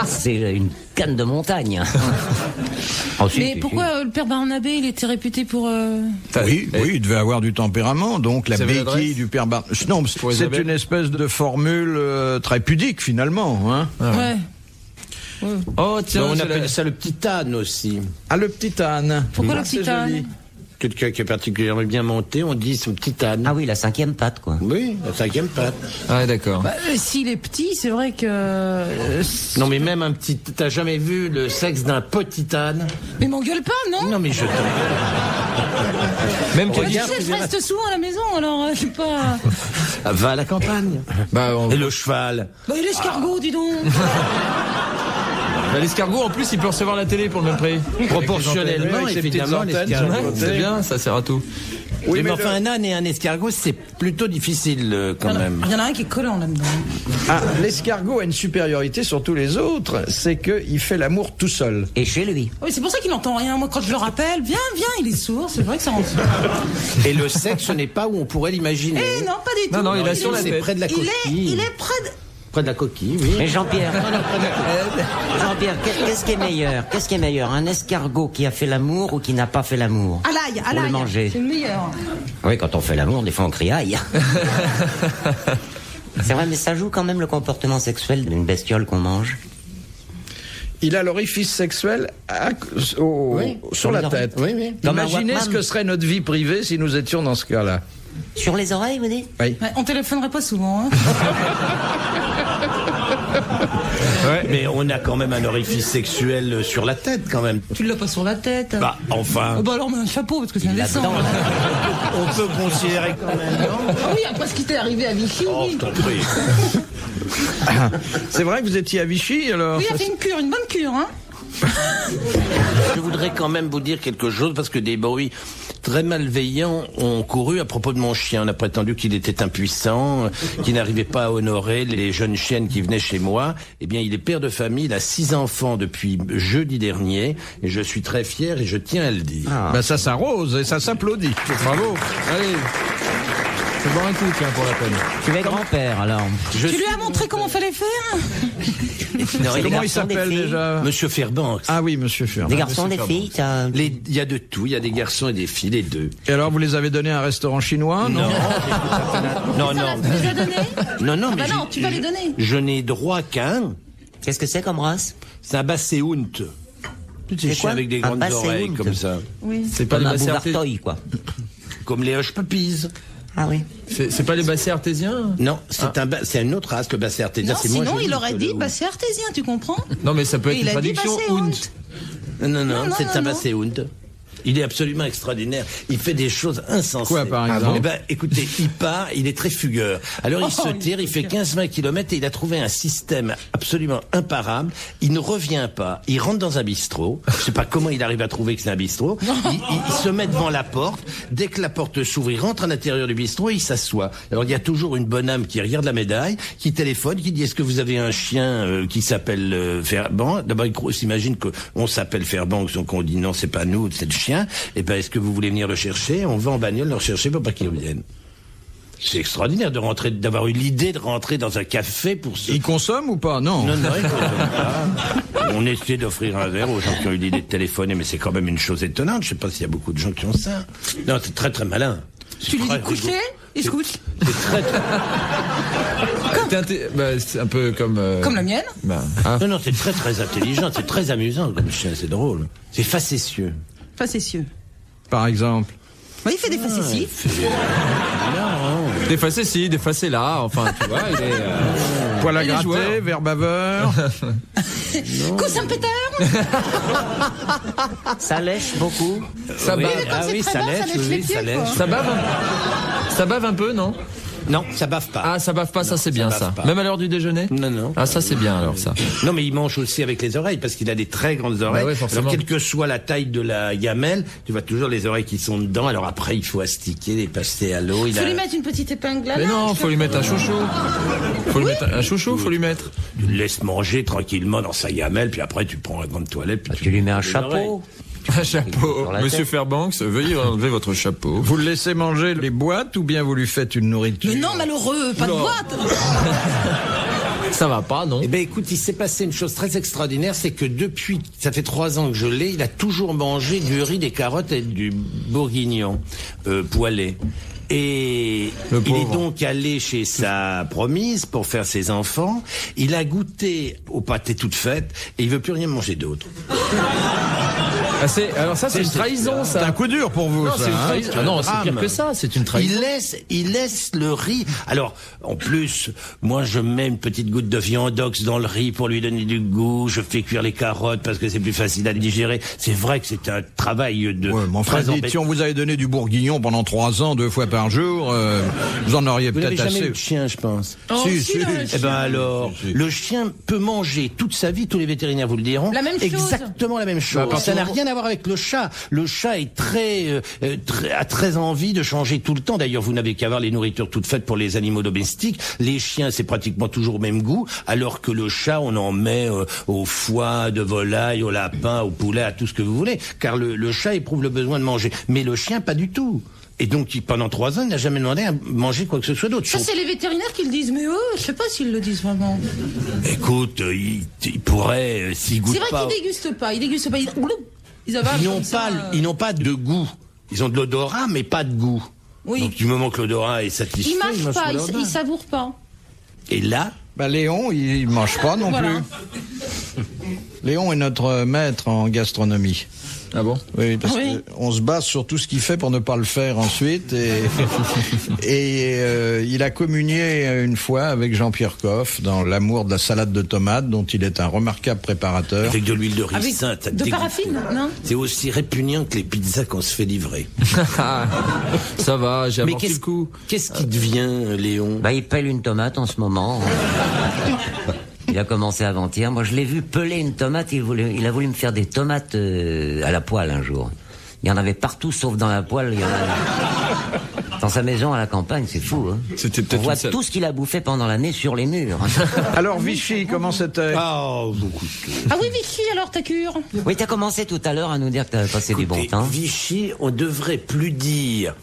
Speaker 4: c'est une canne de montagne. Oh, si,
Speaker 2: Mais
Speaker 4: si,
Speaker 2: pourquoi le père Barnabé, il était réputé pour.
Speaker 1: Oui, il devait avoir du tempérament, donc la
Speaker 5: Vous avez
Speaker 1: béquille
Speaker 5: l'adresse
Speaker 1: du père Barnabé. Non,
Speaker 5: Pour
Speaker 1: c'est
Speaker 5: Isabelle
Speaker 1: une espèce de formule très pudique finalement. Hein.
Speaker 2: Ouais.
Speaker 5: Oh, tiens,
Speaker 3: On
Speaker 5: j'ai
Speaker 3: appelle
Speaker 5: la-
Speaker 3: ça le petit âne aussi.
Speaker 1: Ah, le petit âne.
Speaker 2: Pourquoi le
Speaker 1: C'est
Speaker 2: petit
Speaker 1: joli.
Speaker 2: âne?
Speaker 3: Quelqu'un qui est particulièrement bien monté, on dit ce petit âne.
Speaker 4: Ah oui, la 5e patte, quoi.
Speaker 3: Oui, la 5e patte.
Speaker 5: Ah, d'accord.
Speaker 2: Bah, s'il est petit, c'est vrai que.
Speaker 3: Non, mais même un petit. T'as jamais vu le sexe d'un petit âne?
Speaker 2: Mais m'engueule pas, non?
Speaker 3: Non, mais je te.
Speaker 5: Même
Speaker 2: Ouais,
Speaker 5: qu'elle
Speaker 2: tu
Speaker 5: dit.
Speaker 2: sais, je reste souvent à la maison, alors je sais pas.
Speaker 3: Va à la campagne.
Speaker 5: Bah,
Speaker 3: Et le cheval.
Speaker 2: Bah, et l'escargot, dis donc.
Speaker 5: l'escargot, en plus, il peut recevoir la télé pour le même prix.
Speaker 3: Proportionnellement,
Speaker 1: Avec ses petites
Speaker 3: évidemment,
Speaker 1: antennes,
Speaker 3: l'escargot.
Speaker 1: sur le côté.
Speaker 5: C'est bien, ça sert à tout.
Speaker 1: Oui,
Speaker 3: mais
Speaker 1: mais
Speaker 3: enfin, un âne et un escargot, c'est plutôt difficile quand même.
Speaker 2: Il y en a un qui est collant là-dedans.
Speaker 1: l'escargot a une supériorité sur tous les autres, c'est qu'il fait l'amour tout seul.
Speaker 4: Et chez lui.
Speaker 2: Oui, c'est pour ça qu'il n'entend rien. Moi, quand je le rappelle, viens, il est sourd. C'est vrai que ça rend.
Speaker 3: Et le sexe, ce n'est pas où on pourrait l'imaginer.
Speaker 2: Eh non, pas du tout.
Speaker 5: Non, il a sur la
Speaker 3: C'est
Speaker 5: tête.
Speaker 3: près de la coquille.
Speaker 2: Il est près de.
Speaker 3: Près de la coquille, oui.
Speaker 4: Mais Jean-Pierre, Jean-Pierre, qu'est-ce qui est meilleur? Qu'est-ce qui est meilleur? Un escargot qui a fait l'amour ou qui n'a pas fait l'amour?
Speaker 2: À l'ail,
Speaker 4: Pour le manger.
Speaker 2: C'est le meilleur.
Speaker 4: Oui, quand on fait l'amour, des fois on crie aïe. C'est vrai, mais ça joue quand même le comportement sexuel d'une bestiole qu'on mange.
Speaker 1: Il a l'orifice sexuel sur la tête.
Speaker 3: Oui, oui.
Speaker 4: Comme un
Speaker 1: Imaginez
Speaker 4: Walkman.
Speaker 1: ce que serait notre vie privée si nous étions dans ce cas-là.
Speaker 4: Sur les oreilles, vous dites?
Speaker 1: Oui.
Speaker 2: Ouais, on téléphonerait pas souvent. Hein.
Speaker 3: Mais on a quand même un orifice sexuel sur la tête, quand même.
Speaker 2: Tu l'as pas sur la tête.
Speaker 3: Bah, enfin.
Speaker 2: Oh, bah alors, mets un chapeau, parce que c'est indécent.
Speaker 4: Là-dedans,
Speaker 3: On peut considérer quand même, non?
Speaker 2: Ah oui, après ce qui t'est arrivé à Vichy,
Speaker 3: Oh,
Speaker 2: oui.
Speaker 3: je t'en prie.
Speaker 1: C'est vrai que vous étiez à Vichy, alors?
Speaker 2: Oui, il a fait une cure, une bonne cure, hein.
Speaker 3: Je voudrais quand même vous dire quelque chose, parce que des bruits très malveillants ont couru à propos de mon chien. On a prétendu qu'il était impuissant, qu'il n'arrivait pas à honorer les jeunes chiennes qui venaient chez moi. Eh bien, il est père de famille, il a 6 enfants depuis jeudi dernier, et je suis très fier et je tiens à le dire.
Speaker 1: Ben ça s'arrose et ça s'applaudit.
Speaker 5: Bravo. Allez. Faut boire un coup, tiens, pour la peine.
Speaker 4: tu es grand-père, alors.
Speaker 2: Tu lui as montré comment fallait faire?
Speaker 4: Non, et des
Speaker 1: Comment il
Speaker 4: garçons, des
Speaker 1: s'appelle
Speaker 4: filles
Speaker 1: déjà?
Speaker 3: Monsieur Fairbanks.
Speaker 1: Ah oui, monsieur Ferrand.
Speaker 4: Des garçons, des filles, ça...
Speaker 3: Il y a de tout, il y a des garçons et des filles, les deux.
Speaker 1: Et alors, vous les avez donnés à un restaurant chinois? Non.
Speaker 3: Non, non.
Speaker 2: Tu les as donnés?
Speaker 3: Non, non,
Speaker 2: Ah
Speaker 3: mais
Speaker 2: bah non, tu vas les donner.
Speaker 3: je n'ai droit qu'à un.
Speaker 4: Qu'est-ce que c'est comme race?
Speaker 3: C'est un basséount. Tous ces
Speaker 4: C'est
Speaker 3: chiens
Speaker 4: quoi?
Speaker 3: avec des
Speaker 4: Un
Speaker 3: grandes
Speaker 4: basséount.
Speaker 3: oreilles comme ça.
Speaker 2: Oui.
Speaker 5: C'est pas
Speaker 4: Comme
Speaker 5: les
Speaker 4: un
Speaker 5: bassets artésiens.
Speaker 4: bouvartoï, quoi.
Speaker 3: Comme les hush puppies.
Speaker 4: Ah oui.
Speaker 5: C'est pas les bassets artésiens?
Speaker 3: Non, c'est une autre race, le basset artésien.
Speaker 2: Non,
Speaker 3: C'est moins
Speaker 2: sinon,
Speaker 3: joli
Speaker 2: il aurait
Speaker 3: que
Speaker 2: dit,
Speaker 3: le-
Speaker 2: bah, c'est artésien, tu comprends?
Speaker 5: Non, mais ça peut être
Speaker 2: Et
Speaker 5: une
Speaker 2: il a dit
Speaker 5: traduction.
Speaker 2: basséount.
Speaker 3: Non, non,
Speaker 2: Non,
Speaker 3: c'est
Speaker 2: non,
Speaker 3: un
Speaker 2: non.
Speaker 3: basséount. Il est absolument extraordinaire. Il fait des choses insensées.
Speaker 1: Quoi, par exemple?
Speaker 3: Eh ben, écoutez, il part, il est très fugueur. Alors, il se tire, il fait 15-20 km et il a trouvé un système absolument imparable. Il ne revient pas. Il rentre dans un bistrot. Je sais pas comment il arrive à trouver que c'est un bistrot. Il se met devant la porte. Dès que la porte s'ouvre, il rentre à l'intérieur du bistrot et il s'assoit. Alors, il y a toujours une bonne âme qui regarde la médaille, qui téléphone, qui dit, est-ce que vous avez un chien qui s'appelle Fairbanks? D'abord, il s'imagine qu'on s'appelle Fairbanks, donc on dit non, c'est pas nous, c'est le chien. Eh ben, est-ce que vous voulez venir le chercher? On va en bagnole le rechercher pour pas qu'il revienne. C'est extraordinaire de rentrer, d'avoir eu l'idée de rentrer dans un café pour se...
Speaker 1: Il consomme ou pas? Non.
Speaker 3: Non, non, il consomme pas. On essaie d'offrir un verre aux gens qui ont eu l'idée de téléphoner, mais c'est quand même une chose étonnante. Je sais pas s'il y a beaucoup de gens qui ont ça. Non, c'est très très malin. C'est
Speaker 2: Tu lui
Speaker 3: très
Speaker 2: dis coucher,
Speaker 3: rigolo.
Speaker 2: il se couche.
Speaker 5: C'est un peu comme.
Speaker 2: Comme la mienne.
Speaker 5: Bah, hein.
Speaker 3: Non, non, c'est très très intelligent, c'est très amusant comme chien, c'est drôle. C'est facétieux.
Speaker 2: Facétieux.
Speaker 1: Par exemple.
Speaker 2: Bah, il fait des facéties.
Speaker 5: Des facés ci, des facés là. Enfin, tu vois, il est.
Speaker 1: Poil à
Speaker 5: il est
Speaker 1: gratter,
Speaker 5: joueur.
Speaker 1: verre baveur.
Speaker 2: Coussin pétard.
Speaker 4: Ça lèche beaucoup.
Speaker 5: Ça
Speaker 3: Oui,
Speaker 5: bave.
Speaker 2: mais quand
Speaker 3: ah
Speaker 2: c'est
Speaker 3: oui,
Speaker 2: très
Speaker 3: ça
Speaker 2: bon, ça
Speaker 3: lèche,
Speaker 2: lèche
Speaker 3: oui,
Speaker 2: les
Speaker 3: oui, ça
Speaker 2: pieds,
Speaker 3: lèche.
Speaker 2: quoi.
Speaker 5: Ça bave un peu, non?
Speaker 3: Non, ça bave pas.
Speaker 5: Ah, ça bave pas, ça c'est bien
Speaker 3: bave
Speaker 5: ça.
Speaker 3: pas.
Speaker 5: Même à l'heure du déjeuner?
Speaker 3: Non, non.
Speaker 5: Ah, ça c'est bien alors ça.
Speaker 3: Non, mais il mange aussi avec les oreilles parce qu'il a des très grandes oreilles.
Speaker 5: Bah ouais, forcément.
Speaker 3: Alors, quelle que soit la taille de la gamelle, tu vois toujours les oreilles qui sont dedans. Alors après, il faut astiquer, les passer à l'eau.
Speaker 2: Faut lui mettre une petite épingle à
Speaker 5: Mais non,
Speaker 2: linge,
Speaker 5: faut lui mettre un chouchou. Faut lui mettre un chouchou, faut lui mettre.
Speaker 3: Tu le laisses manger tranquillement dans sa gamelle, puis après tu prends la grande toilette. Puis
Speaker 4: Tu lui mets un
Speaker 3: les oreilles.
Speaker 4: chapeau.
Speaker 5: Un chapeau.
Speaker 4: Sur la
Speaker 5: Monsieur
Speaker 4: tête.
Speaker 5: Fairbanks, veuillez enlever votre chapeau.
Speaker 1: Vous le laissez manger les boîtes ou bien vous lui faites une nourriture?
Speaker 2: Mais non, malheureux, pas de boîte.
Speaker 5: Ça va pas, non?
Speaker 3: Eh ben écoute, il s'est passé une chose très extraordinaire, c'est que depuis, ça fait 3 ans que je l'ai, il a toujours mangé du riz, des carottes et du bourguignon poêlé. Et
Speaker 5: Le
Speaker 3: il est
Speaker 5: pauvre.
Speaker 3: donc allé chez sa promise pour faire ses enfants. Il a goûté au pâté toute faite et il veut plus rien manger d'autre.
Speaker 5: Ah, alors ça, c'est une trahison,
Speaker 1: C'est
Speaker 5: ça.
Speaker 1: un coup dur pour vous,
Speaker 5: Non,
Speaker 1: ça.
Speaker 5: c'est une
Speaker 1: hein.
Speaker 5: trahison. Ah non, c'est
Speaker 3: drame.
Speaker 5: pire que ça, c'est une trahison.
Speaker 3: Il laisse le riz. Alors, en plus, moi, je mets une petite goutte de viandox dans le riz pour lui donner du goût. Je fais cuire les carottes parce que c'est plus facile à digérer. C'est vrai que c'est un travail de
Speaker 1: Ouais, mais enfin,
Speaker 3: très
Speaker 1: dites, si on vous avait donné du bourguignon pendant 3 ans, 2 fois par jour, vous en auriez
Speaker 3: Vous n'avez
Speaker 1: peut-être
Speaker 3: jamais
Speaker 1: assez.
Speaker 3: eu de chien, je pense.
Speaker 2: Oh,
Speaker 1: Si,
Speaker 2: si,
Speaker 1: si.
Speaker 2: là,
Speaker 3: Eh ben alors, le chien peut manger toute sa vie, tous les vétérinaires vous le diront.
Speaker 2: La même chose.
Speaker 3: Exactement la même chose.
Speaker 5: Bah,
Speaker 3: Ça n'a rien à voir avec le chat. Le chat est a très envie de changer tout le temps. D'ailleurs, vous n'avez qu'à voir les nourritures toutes faites pour les animaux domestiques. Les chiens, c'est pratiquement toujours au même goût, alors que le chat, on en met au foie de volaille, au lapin, au poulet, à tout ce que vous voulez. Car le chat éprouve le besoin de manger. Mais le chien, pas du tout. Et donc, pendant 3 ans, il n'a jamais demandé à manger quoi que ce soit d'autre.
Speaker 2: Ça, c'est les vétérinaires qui le disent, mais eux, je sais pas s'ils le disent vraiment.
Speaker 3: Écoute, il pourrait, s'il goûte
Speaker 2: C'est vrai
Speaker 3: pas...
Speaker 2: qu'ils dégustent pas, ils avalent
Speaker 3: Ils
Speaker 2: comme
Speaker 3: n'ont
Speaker 2: ça,
Speaker 3: pas, ils n'ont pas de goût. Ils ont de l'odorat, mais pas de goût.
Speaker 2: Oui.
Speaker 3: Donc, du moment que l'odorat est satisfait,
Speaker 2: Ils mâchent pas,
Speaker 3: l'odorat.
Speaker 2: ils savourent pas.
Speaker 3: Et là,
Speaker 1: Bah, Léon, il mange pas non
Speaker 2: Voilà.
Speaker 1: plus. Léon est notre maître en gastronomie.
Speaker 5: Ah bon?
Speaker 1: Oui, parce
Speaker 2: Oui.
Speaker 1: qu'on se base sur tout ce qu'il fait pour ne pas le faire ensuite. Et il a communié une fois avec Jean-Pierre Coff dans l'amour de la salade de tomates, dont il est un remarquable préparateur.
Speaker 3: Avec de l'huile de
Speaker 2: Avec
Speaker 3: ricin, ça
Speaker 2: de
Speaker 3: dégoûte.
Speaker 2: paraffine, non?
Speaker 3: C'est aussi répugnant que les pizzas qu'on se fait livrer.
Speaker 5: Ça va, j'ai
Speaker 3: Mais
Speaker 5: amorti le coup.
Speaker 3: qu'est-ce qui devient, Léon?
Speaker 4: Bah, il pèle une tomate en ce moment. Il a commencé avant-hier. Moi, je l'ai vu peler une tomate. Il a voulu me faire des tomates à la poêle un jour. Il y en avait partout, sauf dans la poêle. Il y en a... Dans sa maison à la campagne, c'est fou. Hein.
Speaker 5: C'était
Speaker 4: On
Speaker 5: peut-être
Speaker 4: voit
Speaker 5: une seule.
Speaker 4: tout ce qu'il a bouffé pendant l'année sur les murs.
Speaker 1: Alors Vichy, comment c'était?
Speaker 3: Ah, beaucoup de choses.
Speaker 2: Ah oui, Vichy, alors ta cure?
Speaker 4: Oui, t'as commencé tout à l'heure à nous dire que t'avais passé du bon
Speaker 3: Écoutez,
Speaker 4: temps.
Speaker 3: Vichy, on devrait plus dire,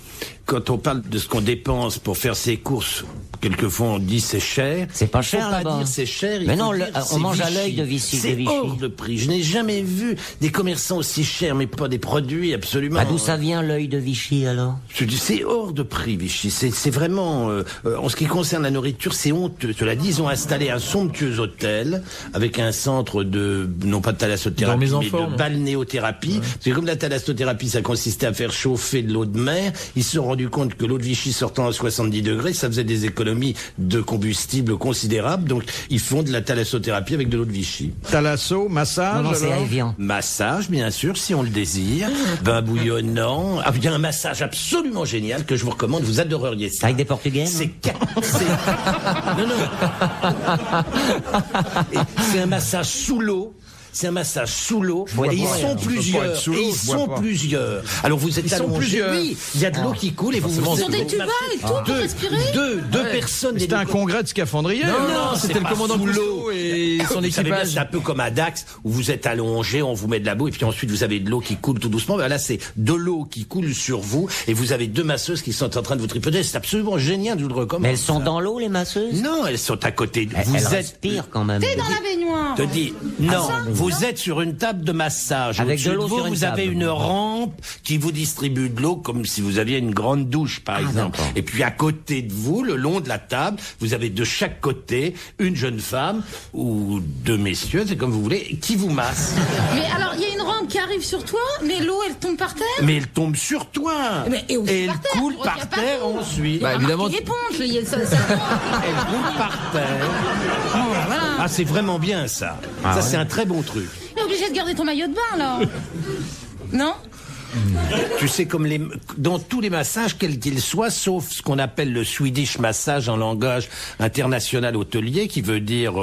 Speaker 3: quand on parle de ce qu'on dépense pour faire ses courses, quelquefois on dit c'est cher.
Speaker 4: C'est pas
Speaker 3: Il faut
Speaker 4: cher,
Speaker 3: pas
Speaker 4: là-bas.
Speaker 3: dire c'est cher. il
Speaker 4: Mais
Speaker 3: faut
Speaker 4: non,
Speaker 3: dire
Speaker 4: on
Speaker 3: c'est
Speaker 4: mange à
Speaker 3: Vichy.
Speaker 4: l'œil de Vichy,
Speaker 3: C'est
Speaker 4: de Vichy.
Speaker 3: hors de prix. Je n'ai jamais vu des commerçants aussi chers, mais pas des produits absolument.
Speaker 4: Bah, d'où ça vient l'œil de Vichy alors?
Speaker 3: Je dis, c'est hors de prix, Vichy. C'est vraiment, en ce qui concerne la nourriture, c'est honteux. Cela dit, ils ont installé un somptueux hôtel avec un centre de, non pas de thalassothérapie,
Speaker 5: Remise en
Speaker 3: mais
Speaker 5: forme.
Speaker 3: de balnéothérapie. Parce que comme la thalassothérapie, ça consistait à faire chauffer de l'eau de mer, ils se sont rendus compte que l'eau de Vichy sortant à 70 degrés, ça faisait des économies de combustible considérables. Donc, ils font de la thalassothérapie avec de l'eau de Vichy.
Speaker 1: Thalasso, massage?
Speaker 4: Non, c'est
Speaker 1: alors
Speaker 4: Evian.
Speaker 3: Massage, bien sûr, si on le désire. Bain bouillonnant. Ah, il y a un massage absolument génial que je vous recommande. Vous adoreriez ça.
Speaker 4: Avec des Portugais?
Speaker 3: Non, Et c'est un massage sous l'eau. C'est un massage sous l'eau.
Speaker 4: bois
Speaker 3: Et ils
Speaker 4: pas,
Speaker 3: sont
Speaker 4: hein.
Speaker 3: plusieurs.
Speaker 1: On peut pas être sous l'eau,
Speaker 3: Et ils
Speaker 1: je bois
Speaker 3: sont
Speaker 1: pas.
Speaker 3: plusieurs. Alors vous êtes
Speaker 1: Ils sont
Speaker 3: allongés.
Speaker 1: plusieurs.
Speaker 3: Oui, il y a de l'eau qui coule et vous vous
Speaker 2: Sur des tubas et tout, pour respirer?
Speaker 3: deux personnes.
Speaker 1: C'était un congrès de scaphandriers.
Speaker 5: Non,
Speaker 3: Non,
Speaker 5: c'était
Speaker 3: c'est
Speaker 5: le
Speaker 3: pas
Speaker 5: commandant
Speaker 3: sous
Speaker 5: Cousteau et son
Speaker 3: Vous savez bien,
Speaker 5: équipage.
Speaker 3: c'est un peu comme à Dax où vous êtes allongé, on vous met de la boue et puis ensuite vous avez de l'eau qui coule tout doucement. Ben là, c'est de l'eau qui coule sur vous et vous avez deux masseuses qui sont en train de vous tripoter. C'est absolument génial, je vous le recommande.
Speaker 4: Mais elles sont
Speaker 3: ça.
Speaker 4: dans l'eau, les masseuses?
Speaker 3: Non, elles sont à côté.
Speaker 4: Elles
Speaker 3: Vous êtes
Speaker 4: respirent quand même.
Speaker 2: T'es dans la baignoire.
Speaker 3: te dis, non, vous êtes sur une table de massage.
Speaker 4: Avec
Speaker 3: Au-dessus
Speaker 4: de l'eau
Speaker 3: vous,
Speaker 4: sur une
Speaker 3: vous avez
Speaker 4: table.
Speaker 3: une rampe qui vous distribue de l'eau comme si vous aviez une grande douche, par exemple.
Speaker 4: d'accord.
Speaker 3: Et puis à côté de vous, le long de la table, vous avez de chaque côté une jeune femme ou deux messieurs, c'est comme vous voulez, qui vous massent.
Speaker 2: Mais alors, il y a une rampe qui arrive sur toi, mais l'eau, elle tombe par terre?
Speaker 3: Mais elle tombe sur toi.
Speaker 2: Mais- et aussi
Speaker 3: elle
Speaker 2: par terre,
Speaker 3: coule
Speaker 2: je retiens
Speaker 3: par
Speaker 2: pas
Speaker 3: terre
Speaker 2: tout.
Speaker 3: ensuite.
Speaker 5: Bah, évidemment.
Speaker 2: Marqué éponge, il y a ça.
Speaker 3: Elle coule par terre. Ah, c'est vraiment bien ça. Ça, c'est un très bon truc.
Speaker 2: T'es obligé de garder ton maillot de bain, là. Non?
Speaker 3: Tu sais, comme dans tous les massages, quels qu'ils soient, sauf ce qu'on appelle le Swedish massage en langage international hôtelier, qui veut dire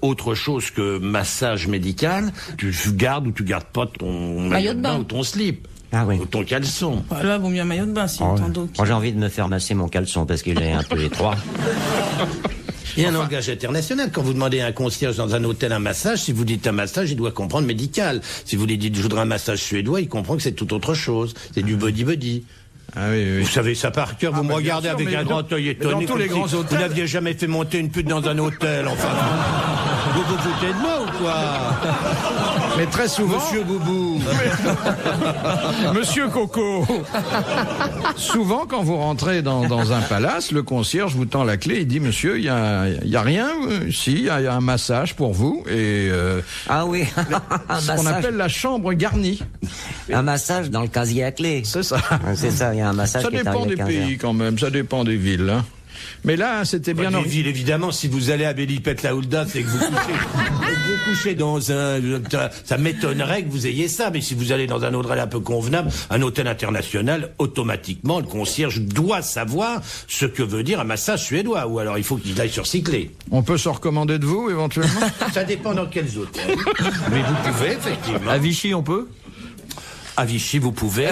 Speaker 3: autre chose que massage médical, tu gardes ou tu gardes pas ton maillot de bain ou ton slip.
Speaker 4: Ah oui.
Speaker 3: Ou ton caleçon.
Speaker 2: Bah, là, vaut mieux un maillot de bain, si
Speaker 4: Oh,
Speaker 2: tant d'eau.
Speaker 4: Moi, j'ai envie de me faire masser mon caleçon parce qu'il est un peu étroit.
Speaker 3: Il y a un langage international. Quand vous demandez à un concierge dans un hôtel un massage, si vous dites un massage, il doit comprendre médical. Si vous lui dites je voudrais un massage suédois, il comprend que c'est tout autre chose. C'est du body-body.
Speaker 1: Ah oui, oui.
Speaker 3: Vous savez ça par cœur, vous me
Speaker 1: bah,
Speaker 3: regardez
Speaker 1: bien sûr,
Speaker 3: avec
Speaker 1: mais
Speaker 3: un
Speaker 1: dans-
Speaker 3: grand œil
Speaker 1: mais
Speaker 3: étonné.
Speaker 1: dans tous
Speaker 3: comme
Speaker 1: les
Speaker 3: si
Speaker 1: grands
Speaker 3: Vous
Speaker 1: hôtels-
Speaker 3: n'aviez jamais fait monter une pute dans un hôtel, enfin. Vous vous foutez de moi ou quoi?
Speaker 1: Mais très souvent,
Speaker 3: Monsieur Boubou.
Speaker 1: Monsieur Coco, souvent quand vous rentrez dans un palace, le concierge vous tend la clé, il dit monsieur, il y a rien, si, il y a un massage pour vous et
Speaker 4: Ah oui, un
Speaker 1: ce qu'on
Speaker 4: massage,
Speaker 1: appelle la chambre garnie.
Speaker 4: un massage dans le casier à clé.
Speaker 1: C'est ça.
Speaker 4: C'est ça, il y a un massage
Speaker 1: Ça
Speaker 4: qui est
Speaker 1: dépend
Speaker 4: arrivé
Speaker 1: des
Speaker 4: à 15 heures.
Speaker 1: pays quand même, ça dépend des villes. Hein. Mais là, c'était bien
Speaker 3: Bien
Speaker 1: organisé.
Speaker 3: évidemment, si vous allez à Bélipet-la-Houlda, c'est que vous couchez dans un... Ça m'étonnerait que vous ayez ça, mais si vous allez dans un hôtel un peu convenable, un hôtel international, automatiquement, le concierge doit savoir ce que veut dire un massage suédois, ou alors il faut qu'il aille surcycler.
Speaker 1: On peut se recommander de vous éventuellement.
Speaker 3: Ça dépend dans quels hôtels. Mais vous pouvez, effectivement.
Speaker 5: À Vichy, on peut?
Speaker 3: À Vichy, vous pouvez.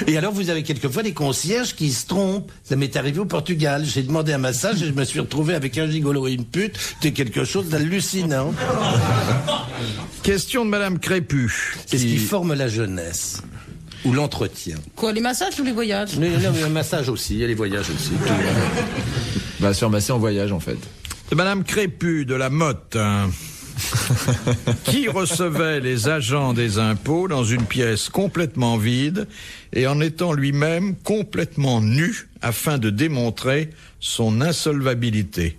Speaker 3: Et alors, vous avez quelquefois des concierges qui se trompent. Ça m'est arrivé au Portugal. J'ai demandé un massage et je me suis retrouvé avec un gigolo et une pute. C'était quelque chose d'hallucinant.
Speaker 1: Question de Madame Crépu.
Speaker 3: C'est ce qui forme la jeunesse. Ou l'entretien.
Speaker 2: Quoi, les massages ou les voyages?
Speaker 3: Mais un massage aussi, il y a les voyages aussi.
Speaker 5: Bah, se faire masser en voyage, en fait.
Speaker 1: De Madame Crépu de la Motte. Hein. Qui recevait les agents des impôts dans une pièce complètement vide et en étant lui-même complètement nu afin de démontrer son insolvabilité.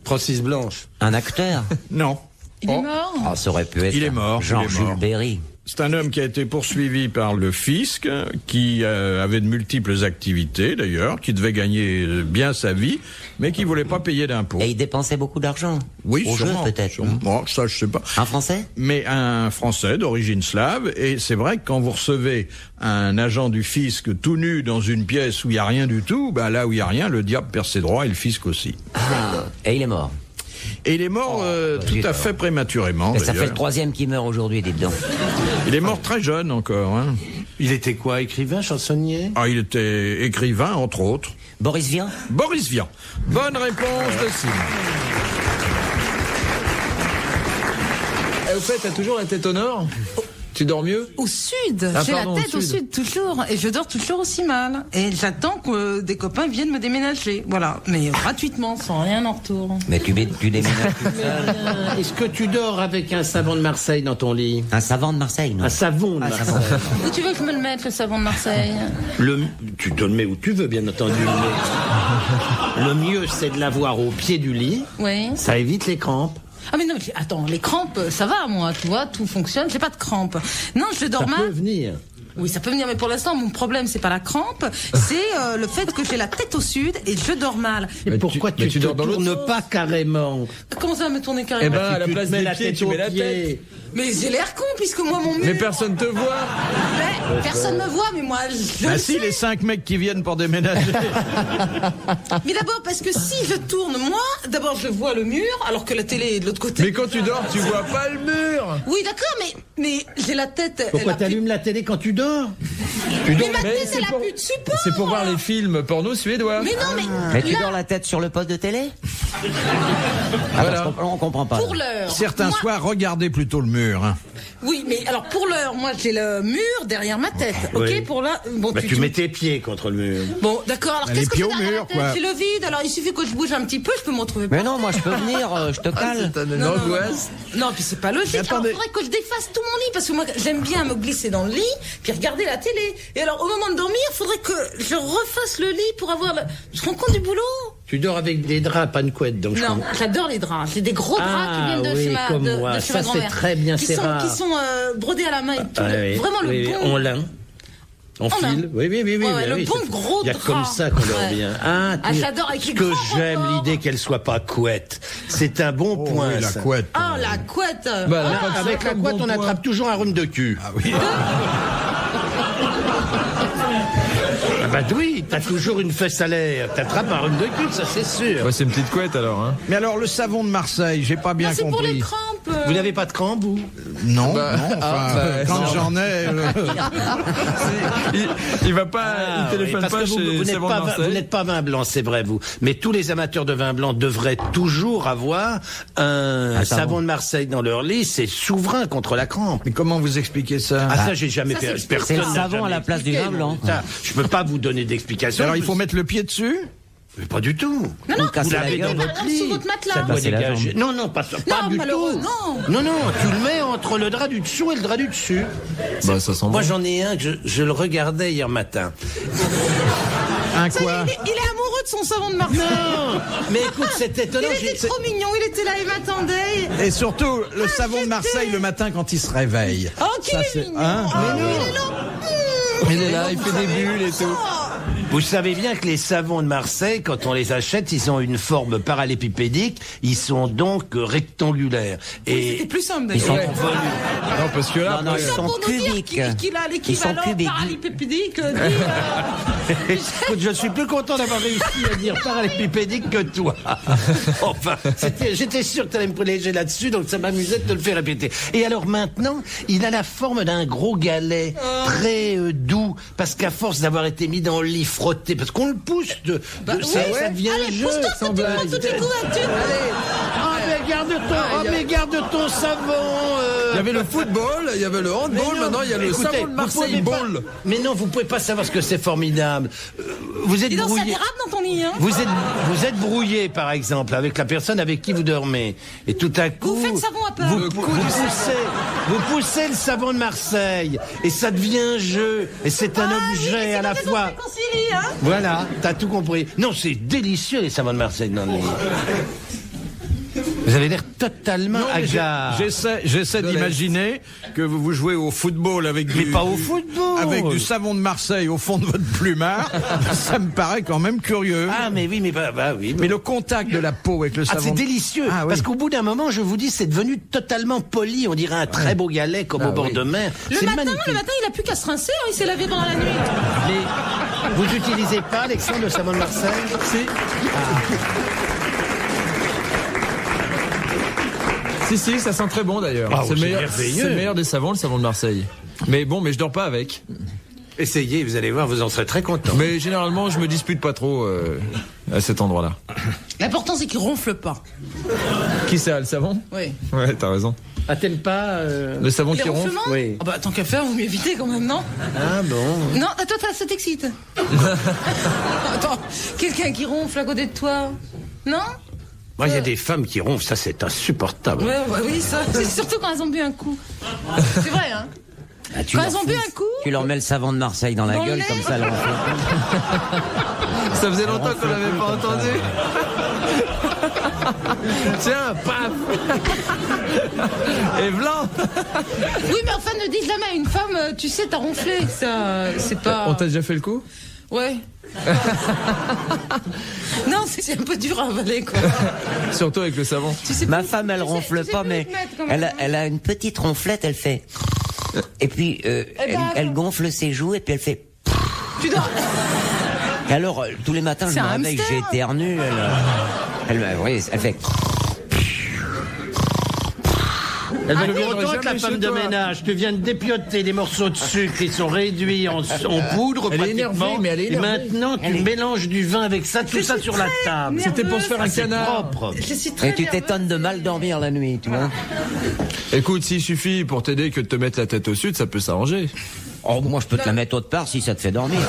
Speaker 3: Francis Blanche.
Speaker 4: Un acteur?
Speaker 1: Non.
Speaker 2: Il est mort?
Speaker 4: Ah, ça aurait pu être
Speaker 1: Il est mort, il est
Speaker 4: Jean-Jules
Speaker 1: mort.
Speaker 4: Berry.
Speaker 1: C'est un homme qui a été poursuivi par le fisc, qui avait de multiples activités d'ailleurs, qui devait gagner bien sa vie, mais qui voulait pas payer d'impôts.
Speaker 4: Et il dépensait beaucoup d'argent.
Speaker 1: Oui,
Speaker 4: Au jeu,
Speaker 1: sûrement,
Speaker 4: peut-être.
Speaker 1: sûrement. Bon, ça, je sais pas.
Speaker 4: Un Français?
Speaker 1: Mais un Français d'origine slave, et c'est vrai que quand vous recevez un agent du fisc tout nu dans une pièce où il y a rien du tout, bah là où il y a rien, le diable perd ses droits et le fisc aussi.
Speaker 4: Ah, et il est mort.
Speaker 1: Et il est mort tout à fait prématurément.
Speaker 4: Et ça fait
Speaker 1: d'ailleurs.
Speaker 4: le 3e qui meurt aujourd'hui, dites donc.
Speaker 1: Il est mort très jeune encore. Hein.
Speaker 3: Il était quoi, écrivain, chansonnier?
Speaker 1: Ah, il était écrivain, entre autres.
Speaker 4: Boris Vian?
Speaker 1: Boris Vian. Bonne réponse de Simon.
Speaker 5: Au fait, t'as toujours la tête au nord? Tu dors mieux?
Speaker 2: Au sud.
Speaker 5: Ah,
Speaker 2: J'ai
Speaker 5: pardon,
Speaker 2: la tête
Speaker 5: au
Speaker 2: au
Speaker 5: sud.
Speaker 2: sud toujours. Et je dors toujours aussi mal. Et j'attends que des copains viennent me déménager. Voilà. Mais gratuitement, sans rien en retour.
Speaker 4: Mais tu déménages tout seul.
Speaker 3: Est-ce que tu dors avec un savon de Marseille dans ton lit?
Speaker 4: Un savant de Marseille, non?
Speaker 3: Un savon de Marseille.
Speaker 2: Où tu veux que je me le mette, le savon de Marseille?
Speaker 3: Tu te le mets où tu veux, bien entendu. Mais le mieux, c'est de l'avoir au pied du lit.
Speaker 2: Oui.
Speaker 3: Ça évite les crampes.
Speaker 2: Ah mais non, mais attends, les crampes, ça va, moi, tu vois, tout fonctionne, j'ai pas de crampes. Non, je dors
Speaker 3: Ça
Speaker 2: mal.
Speaker 3: peut venir.
Speaker 2: Oui, ça peut venir, mais pour l'instant, mon problème, c'est pas la crampe, c'est le fait que j'ai la tête au sud et je dors mal.
Speaker 3: Et pourquoi tu
Speaker 5: dors
Speaker 3: te
Speaker 5: dans l'autre
Speaker 3: tournes pas carrément?
Speaker 2: Comment ça va me tourner
Speaker 5: Eh
Speaker 2: carrément?
Speaker 5: ben, à la
Speaker 3: Tu
Speaker 5: place
Speaker 3: te mets
Speaker 5: des
Speaker 3: la
Speaker 5: pieds,
Speaker 3: tête
Speaker 5: tu
Speaker 3: aux
Speaker 5: mets la
Speaker 3: pieds.
Speaker 5: tête.
Speaker 2: Mais j'ai l'air con, puisque moi, mon mur...
Speaker 5: Mais personne te voit.
Speaker 2: Mais personne me voit, mais moi, je
Speaker 1: Bah
Speaker 2: le
Speaker 1: si,
Speaker 2: sais.
Speaker 1: les 5 mecs qui viennent pour déménager.
Speaker 2: Mais d'abord, parce que si je tourne, moi, d'abord, je vois le mur, alors que la télé est de l'autre côté.
Speaker 5: Mais quand tu dors, tu vois pas le mur.
Speaker 2: Oui, d'accord, mais j'ai la tête...
Speaker 3: Pourquoi
Speaker 2: elle a plus-
Speaker 3: t'allumes la télé quand tu dors?
Speaker 5: Tu dors,
Speaker 2: ma tête,
Speaker 5: c'est
Speaker 2: elle a
Speaker 5: pour-
Speaker 2: plus de support.
Speaker 5: C'est pour voir les films porno suédois.
Speaker 2: Mais non, mais...
Speaker 4: Mais tu
Speaker 2: là,
Speaker 4: dors la tête sur le poste de télé?
Speaker 5: Voilà.
Speaker 4: On comprend pas.
Speaker 2: pour l'heure...
Speaker 1: Certains
Speaker 2: moi-
Speaker 1: soirs, regardez plutôt le mur. Hein.
Speaker 2: Oui, mais alors pour l'heure, moi j'ai le mur derrière ma tête. Ok,
Speaker 3: Oui.
Speaker 2: pour là, bon,
Speaker 3: Bah, tu mets tes pieds contre le mur.
Speaker 2: Bon, d'accord. Alors
Speaker 1: Les
Speaker 2: qu'est-ce que
Speaker 1: pieds
Speaker 2: j'ai
Speaker 1: au
Speaker 2: derrière
Speaker 1: mur,
Speaker 2: la tête?
Speaker 1: quoi.
Speaker 2: J'ai le vide. Alors il suffit que je bouge un petit peu, je peux me retrouver.
Speaker 4: Mais non, moi je peux venir, je te cale.
Speaker 5: Une angoisse.
Speaker 2: Non, puis c'est pas logique.
Speaker 1: Mais
Speaker 2: Alors
Speaker 1: attendez.
Speaker 2: il faudrait que je défasse tout mon lit parce que moi j'aime bien me glisser dans le lit puis regarder la télé. Et alors au moment de dormir, il faudrait que je refasse le lit pour avoir. Je rends compte du boulot.
Speaker 3: Tu dors avec des draps, pas une couette, donc je
Speaker 2: Non,
Speaker 3: comprends.
Speaker 2: j'adore les draps. J'ai des gros draps
Speaker 3: Ah,
Speaker 2: qui viennent de
Speaker 3: oui,
Speaker 2: chez ma,
Speaker 3: comme
Speaker 2: de,
Speaker 3: moi.
Speaker 2: de chez
Speaker 3: Ça,
Speaker 2: ma
Speaker 3: c'est
Speaker 2: grand-mère.
Speaker 3: très bien,
Speaker 2: qui
Speaker 3: c'est
Speaker 2: sont,
Speaker 3: rare.
Speaker 2: Qui sont brodés à la main et tout.
Speaker 3: Ah, oui,
Speaker 2: Vraiment le
Speaker 3: oui,
Speaker 2: bon.
Speaker 3: en lin. En
Speaker 2: En
Speaker 3: fil.
Speaker 2: lin.
Speaker 3: Oui, oui, oui, oui.
Speaker 2: Ouais,
Speaker 3: oui,
Speaker 2: le
Speaker 3: oui,
Speaker 2: bon
Speaker 3: c'est-
Speaker 2: gros
Speaker 3: Il y a
Speaker 2: drap.
Speaker 3: comme ça qu'on dort
Speaker 2: Ouais.
Speaker 3: bien.
Speaker 2: Ah, j'adore avec les
Speaker 3: Ce que
Speaker 2: grands
Speaker 3: j'aime
Speaker 2: renforts.
Speaker 3: l'idée qu'elle soit pas couette. C'est un bon
Speaker 1: Oh,
Speaker 3: point.
Speaker 1: oui, la
Speaker 3: ça.
Speaker 1: couette.
Speaker 2: Ah, la couette.
Speaker 5: Bah,
Speaker 3: Ah,
Speaker 5: pas de ça
Speaker 3: avec la
Speaker 5: comme
Speaker 3: couette,
Speaker 5: bon
Speaker 3: on
Speaker 5: point.
Speaker 3: attrape toujours un rhume de cul.
Speaker 1: Ah oui.
Speaker 3: Ah bah oui, t'as toujours une fesse à l'air. T'attrapes un rhume de cul, ça c'est sûr.
Speaker 5: Ouais, c'est une petite couette alors. Hein.
Speaker 1: Mais alors, le savon de Marseille, j'ai pas bien
Speaker 2: Ah, c'est pour les
Speaker 1: compris.
Speaker 2: crampes.
Speaker 3: Vous n'avez pas de crampe, vous?
Speaker 1: Non,
Speaker 5: Bah,
Speaker 1: non, enfin,
Speaker 5: bah,
Speaker 1: quand
Speaker 5: non.
Speaker 1: j'en ai...
Speaker 5: Il va pas,
Speaker 3: Ah,
Speaker 5: il téléphone
Speaker 3: oui, parce
Speaker 5: pas
Speaker 3: que
Speaker 5: chez
Speaker 3: vous n'êtes
Speaker 5: Savon de
Speaker 3: pas,
Speaker 5: Marseille.
Speaker 3: vous n'êtes pas vin blanc, c'est vrai, vous. Mais tous les amateurs de vin blanc devraient toujours avoir un savon de Marseille dans leur lit. C'est souverain contre la crampe.
Speaker 1: Mais comment vous expliquez ça?
Speaker 3: Ah, ça, j'ai jamais
Speaker 2: Ça,
Speaker 3: fait.
Speaker 2: c'est-
Speaker 3: Personne
Speaker 4: c'est le
Speaker 3: n'a
Speaker 4: savon
Speaker 3: jamais
Speaker 4: à la place du
Speaker 3: expliqué,
Speaker 4: vin blanc.
Speaker 3: ça. Je peux pas vous donner d'explication.
Speaker 1: Alors, il faut mettre le pied dessus?
Speaker 3: Mais pas du tout.
Speaker 2: Non, non,
Speaker 4: Ou casser
Speaker 3: vous
Speaker 4: la
Speaker 3: l'avez
Speaker 4: gueule.
Speaker 3: dans votre
Speaker 2: Ah,
Speaker 3: lit.
Speaker 2: sous votre matelas.
Speaker 3: Ça doit
Speaker 4: Casser la
Speaker 3: dégager.
Speaker 4: jambe.
Speaker 3: Non, non, pas du
Speaker 2: malheureux,
Speaker 3: tout.
Speaker 2: non.
Speaker 3: Non, tu le mets entre le drap du dessous et le drap du dessus.
Speaker 5: Bah, ça sent
Speaker 3: Moi,
Speaker 5: bon.
Speaker 3: j'en ai un que je le regardais hier matin.
Speaker 1: Un
Speaker 2: Ça y est,
Speaker 1: quoi?
Speaker 2: il est amoureux de son savon de Marseille.
Speaker 3: Non, mais écoute, c'est étonnant.
Speaker 2: Il était trop mignon, il était là, il m'attendait.
Speaker 1: Et surtout, le savon de
Speaker 2: j'étais-
Speaker 1: Marseille le matin quand il se réveille.
Speaker 2: Oh, qu'il
Speaker 1: Ça,
Speaker 2: est
Speaker 1: c'est-
Speaker 2: mignon.
Speaker 1: hein
Speaker 2: Oh, il est là.
Speaker 5: Il est là, il fait des bulles et tout.
Speaker 3: Vous savez bien que les savons de Marseille, quand on les achète, ils ont une forme parallépipédique. Ils sont donc rectangulaires.
Speaker 2: C'était plus simple
Speaker 4: Ils sont
Speaker 2: d'ailleurs.
Speaker 5: Non, parce que là,
Speaker 4: Non, non,
Speaker 5: après,
Speaker 4: ils
Speaker 2: Ça
Speaker 4: sont
Speaker 2: pour nous dire
Speaker 4: cubiques.
Speaker 2: qu'il a
Speaker 4: Ils sont
Speaker 2: l'équivalent
Speaker 4: cubiques.
Speaker 2: parallépipédique
Speaker 3: Écoute, je suis plus content d'avoir réussi à dire parallépipédique que toi. Enfin, j'étais sûr que tu allais me préléger là-dessus, donc ça m'amusait de te le faire répéter. Et alors maintenant, il a la forme d'un gros galet, très doux, parce qu'à force d'avoir été mis dans le lit frotté, parce qu'on le pousse ça devient
Speaker 2: Allez,
Speaker 3: jeu.
Speaker 2: pousse-toi,
Speaker 3: sans
Speaker 2: petit
Speaker 3: blague.
Speaker 2: peu, toutes les couvertures.
Speaker 3: Mais garde ton savon.
Speaker 5: il y avait le football, il y avait le handball,
Speaker 3: Mais non,
Speaker 5: maintenant il y a le
Speaker 3: écoutez,
Speaker 5: savon de
Speaker 3: vous
Speaker 5: Marseille
Speaker 3: pouvez pas-
Speaker 5: ball.
Speaker 3: Mais non, vous pouvez pas savoir ce que c'est formidable. Vous êtes
Speaker 2: Dis donc, ça
Speaker 3: brouillé.
Speaker 2: dérape dans ton lit, hein.
Speaker 3: Vous êtes brouillé, par exemple, avec la personne avec qui vous dormez. Et tout à coup.
Speaker 2: Vous faites savon à peur.
Speaker 3: Vous poussez le savon de Marseille. Et ça devient un jeu. Et c'est un objet à la fois.
Speaker 2: Réconcilie, hein.
Speaker 3: Voilà, t'as tout compris. Non, c'est délicieux, les savons de Marseille dans le lit. Vous avez l'air totalement hagard.
Speaker 1: J'essaie d'imaginer que vous jouez au football avec
Speaker 3: Mais pas au football.
Speaker 1: avec du savon de Marseille au fond de votre plumard. Ça me paraît quand même curieux.
Speaker 3: Ah, mais oui, mais oui.
Speaker 1: Mais le contact de la peau avec le savon.
Speaker 3: c'est délicieux.
Speaker 1: Ah, oui.
Speaker 3: Parce qu'au bout d'un moment, je vous dis, c'est devenu totalement poli. On dirait un très beau galet comme au bord de mer.
Speaker 2: Le
Speaker 3: C'est
Speaker 2: matin,
Speaker 3: magnifique.
Speaker 2: il a plus qu'à se rincer, hein, il s'est lavé pendant la nuit.
Speaker 3: Mais vous n'utilisez pas, Alexandre, le savon de Marseille?
Speaker 5: Si, ça sent très bon d'ailleurs.
Speaker 3: Ah,
Speaker 5: c'est
Speaker 3: c'est
Speaker 5: le
Speaker 3: merveilleux.
Speaker 5: meilleur des savons, le savon de Marseille. Mais bon, mais je dors pas avec.
Speaker 3: Essayez, vous allez voir, vous en serez très content.
Speaker 5: Mais généralement, je me dispute pas trop à cet endroit-là.
Speaker 2: L'important, c'est qu'il ronfle pas.
Speaker 5: Qui ça, le savon?
Speaker 2: Oui.
Speaker 5: Ouais, t'as raison.
Speaker 3: Ah, t'aimes pas
Speaker 5: Le savon
Speaker 2: Les
Speaker 5: qui ronfle?
Speaker 2: ronflements
Speaker 3: Oui.
Speaker 2: Ah bah, tant qu'à faire, vous m'évitez quand même, non?
Speaker 3: Ah bon.
Speaker 2: Non, toi, ça t'excite. Attends, quelqu'un qui ronfle à côté de toi? Non?
Speaker 3: Moi, il y a des femmes qui ronflent, ça c'est insupportable.
Speaker 2: Ouais, oui, ça. C'est surtout quand elles ont bu un coup. C'est vrai, hein?
Speaker 4: Ah, tu
Speaker 2: Quand
Speaker 4: leur
Speaker 2: elles ont bu
Speaker 4: fous-
Speaker 2: un coup.
Speaker 4: Tu leur mets le savon de Marseille dans la
Speaker 2: Dans le
Speaker 4: gueule,
Speaker 2: lait.
Speaker 4: comme ça, elles ronflent.
Speaker 5: Ça faisait longtemps qu'on l'avait pas entendu. Tiens, paf. Et blanc.
Speaker 2: Oui, mais enfin, ne dis jamais à une femme, tu sais, t'as ronflé. Ça, c'est pas.
Speaker 5: On t'a déjà fait le coup?
Speaker 2: Ouais. Non, c'est un peu dur à avaler, quoi.
Speaker 5: Surtout avec le savon.
Speaker 2: Tu sais
Speaker 4: Ma
Speaker 2: plus-
Speaker 4: femme, elle
Speaker 2: tu sais-
Speaker 4: ronfle
Speaker 2: tu sais
Speaker 4: pas,
Speaker 2: plus
Speaker 4: mais
Speaker 2: où te mettre, quand même, hein.
Speaker 4: elle a une petite ronflette, elle fait. Et puis, elle gonfle ses joues et puis elle fait.
Speaker 2: Tu dois.
Speaker 4: Et alors, tous les matins, je
Speaker 2: C'est
Speaker 4: me
Speaker 2: un
Speaker 4: réveille,
Speaker 2: hamster.
Speaker 4: j'éternue. Oui, elle fait.
Speaker 5: Elle va
Speaker 3: Je
Speaker 5: le
Speaker 3: suis
Speaker 5: viendra
Speaker 3: content que
Speaker 5: jamais
Speaker 3: la femme
Speaker 5: chez
Speaker 3: de
Speaker 5: toi.
Speaker 3: ménage te vienne dépioter des morceaux de sucre qui sont réduits en poudre
Speaker 5: Elle est
Speaker 3: pratiquement.
Speaker 5: énervée, mais elle est
Speaker 3: Et
Speaker 5: énervée.
Speaker 3: maintenant, tu mélanges du vin avec ça, tout ça sur la table.
Speaker 5: C'était pour se faire un
Speaker 3: C'est
Speaker 5: canard.
Speaker 3: propre.
Speaker 2: Je suis très
Speaker 4: Et tu
Speaker 2: nerveuse.
Speaker 4: t'étonnes de mal dormir la nuit, tu vois.
Speaker 5: Écoute, s'il suffit pour t'aider que de te mettre la tête au sud, ça peut s'arranger.
Speaker 4: Oh, moi, je peux te la mettre autre part si ça te fait dormir.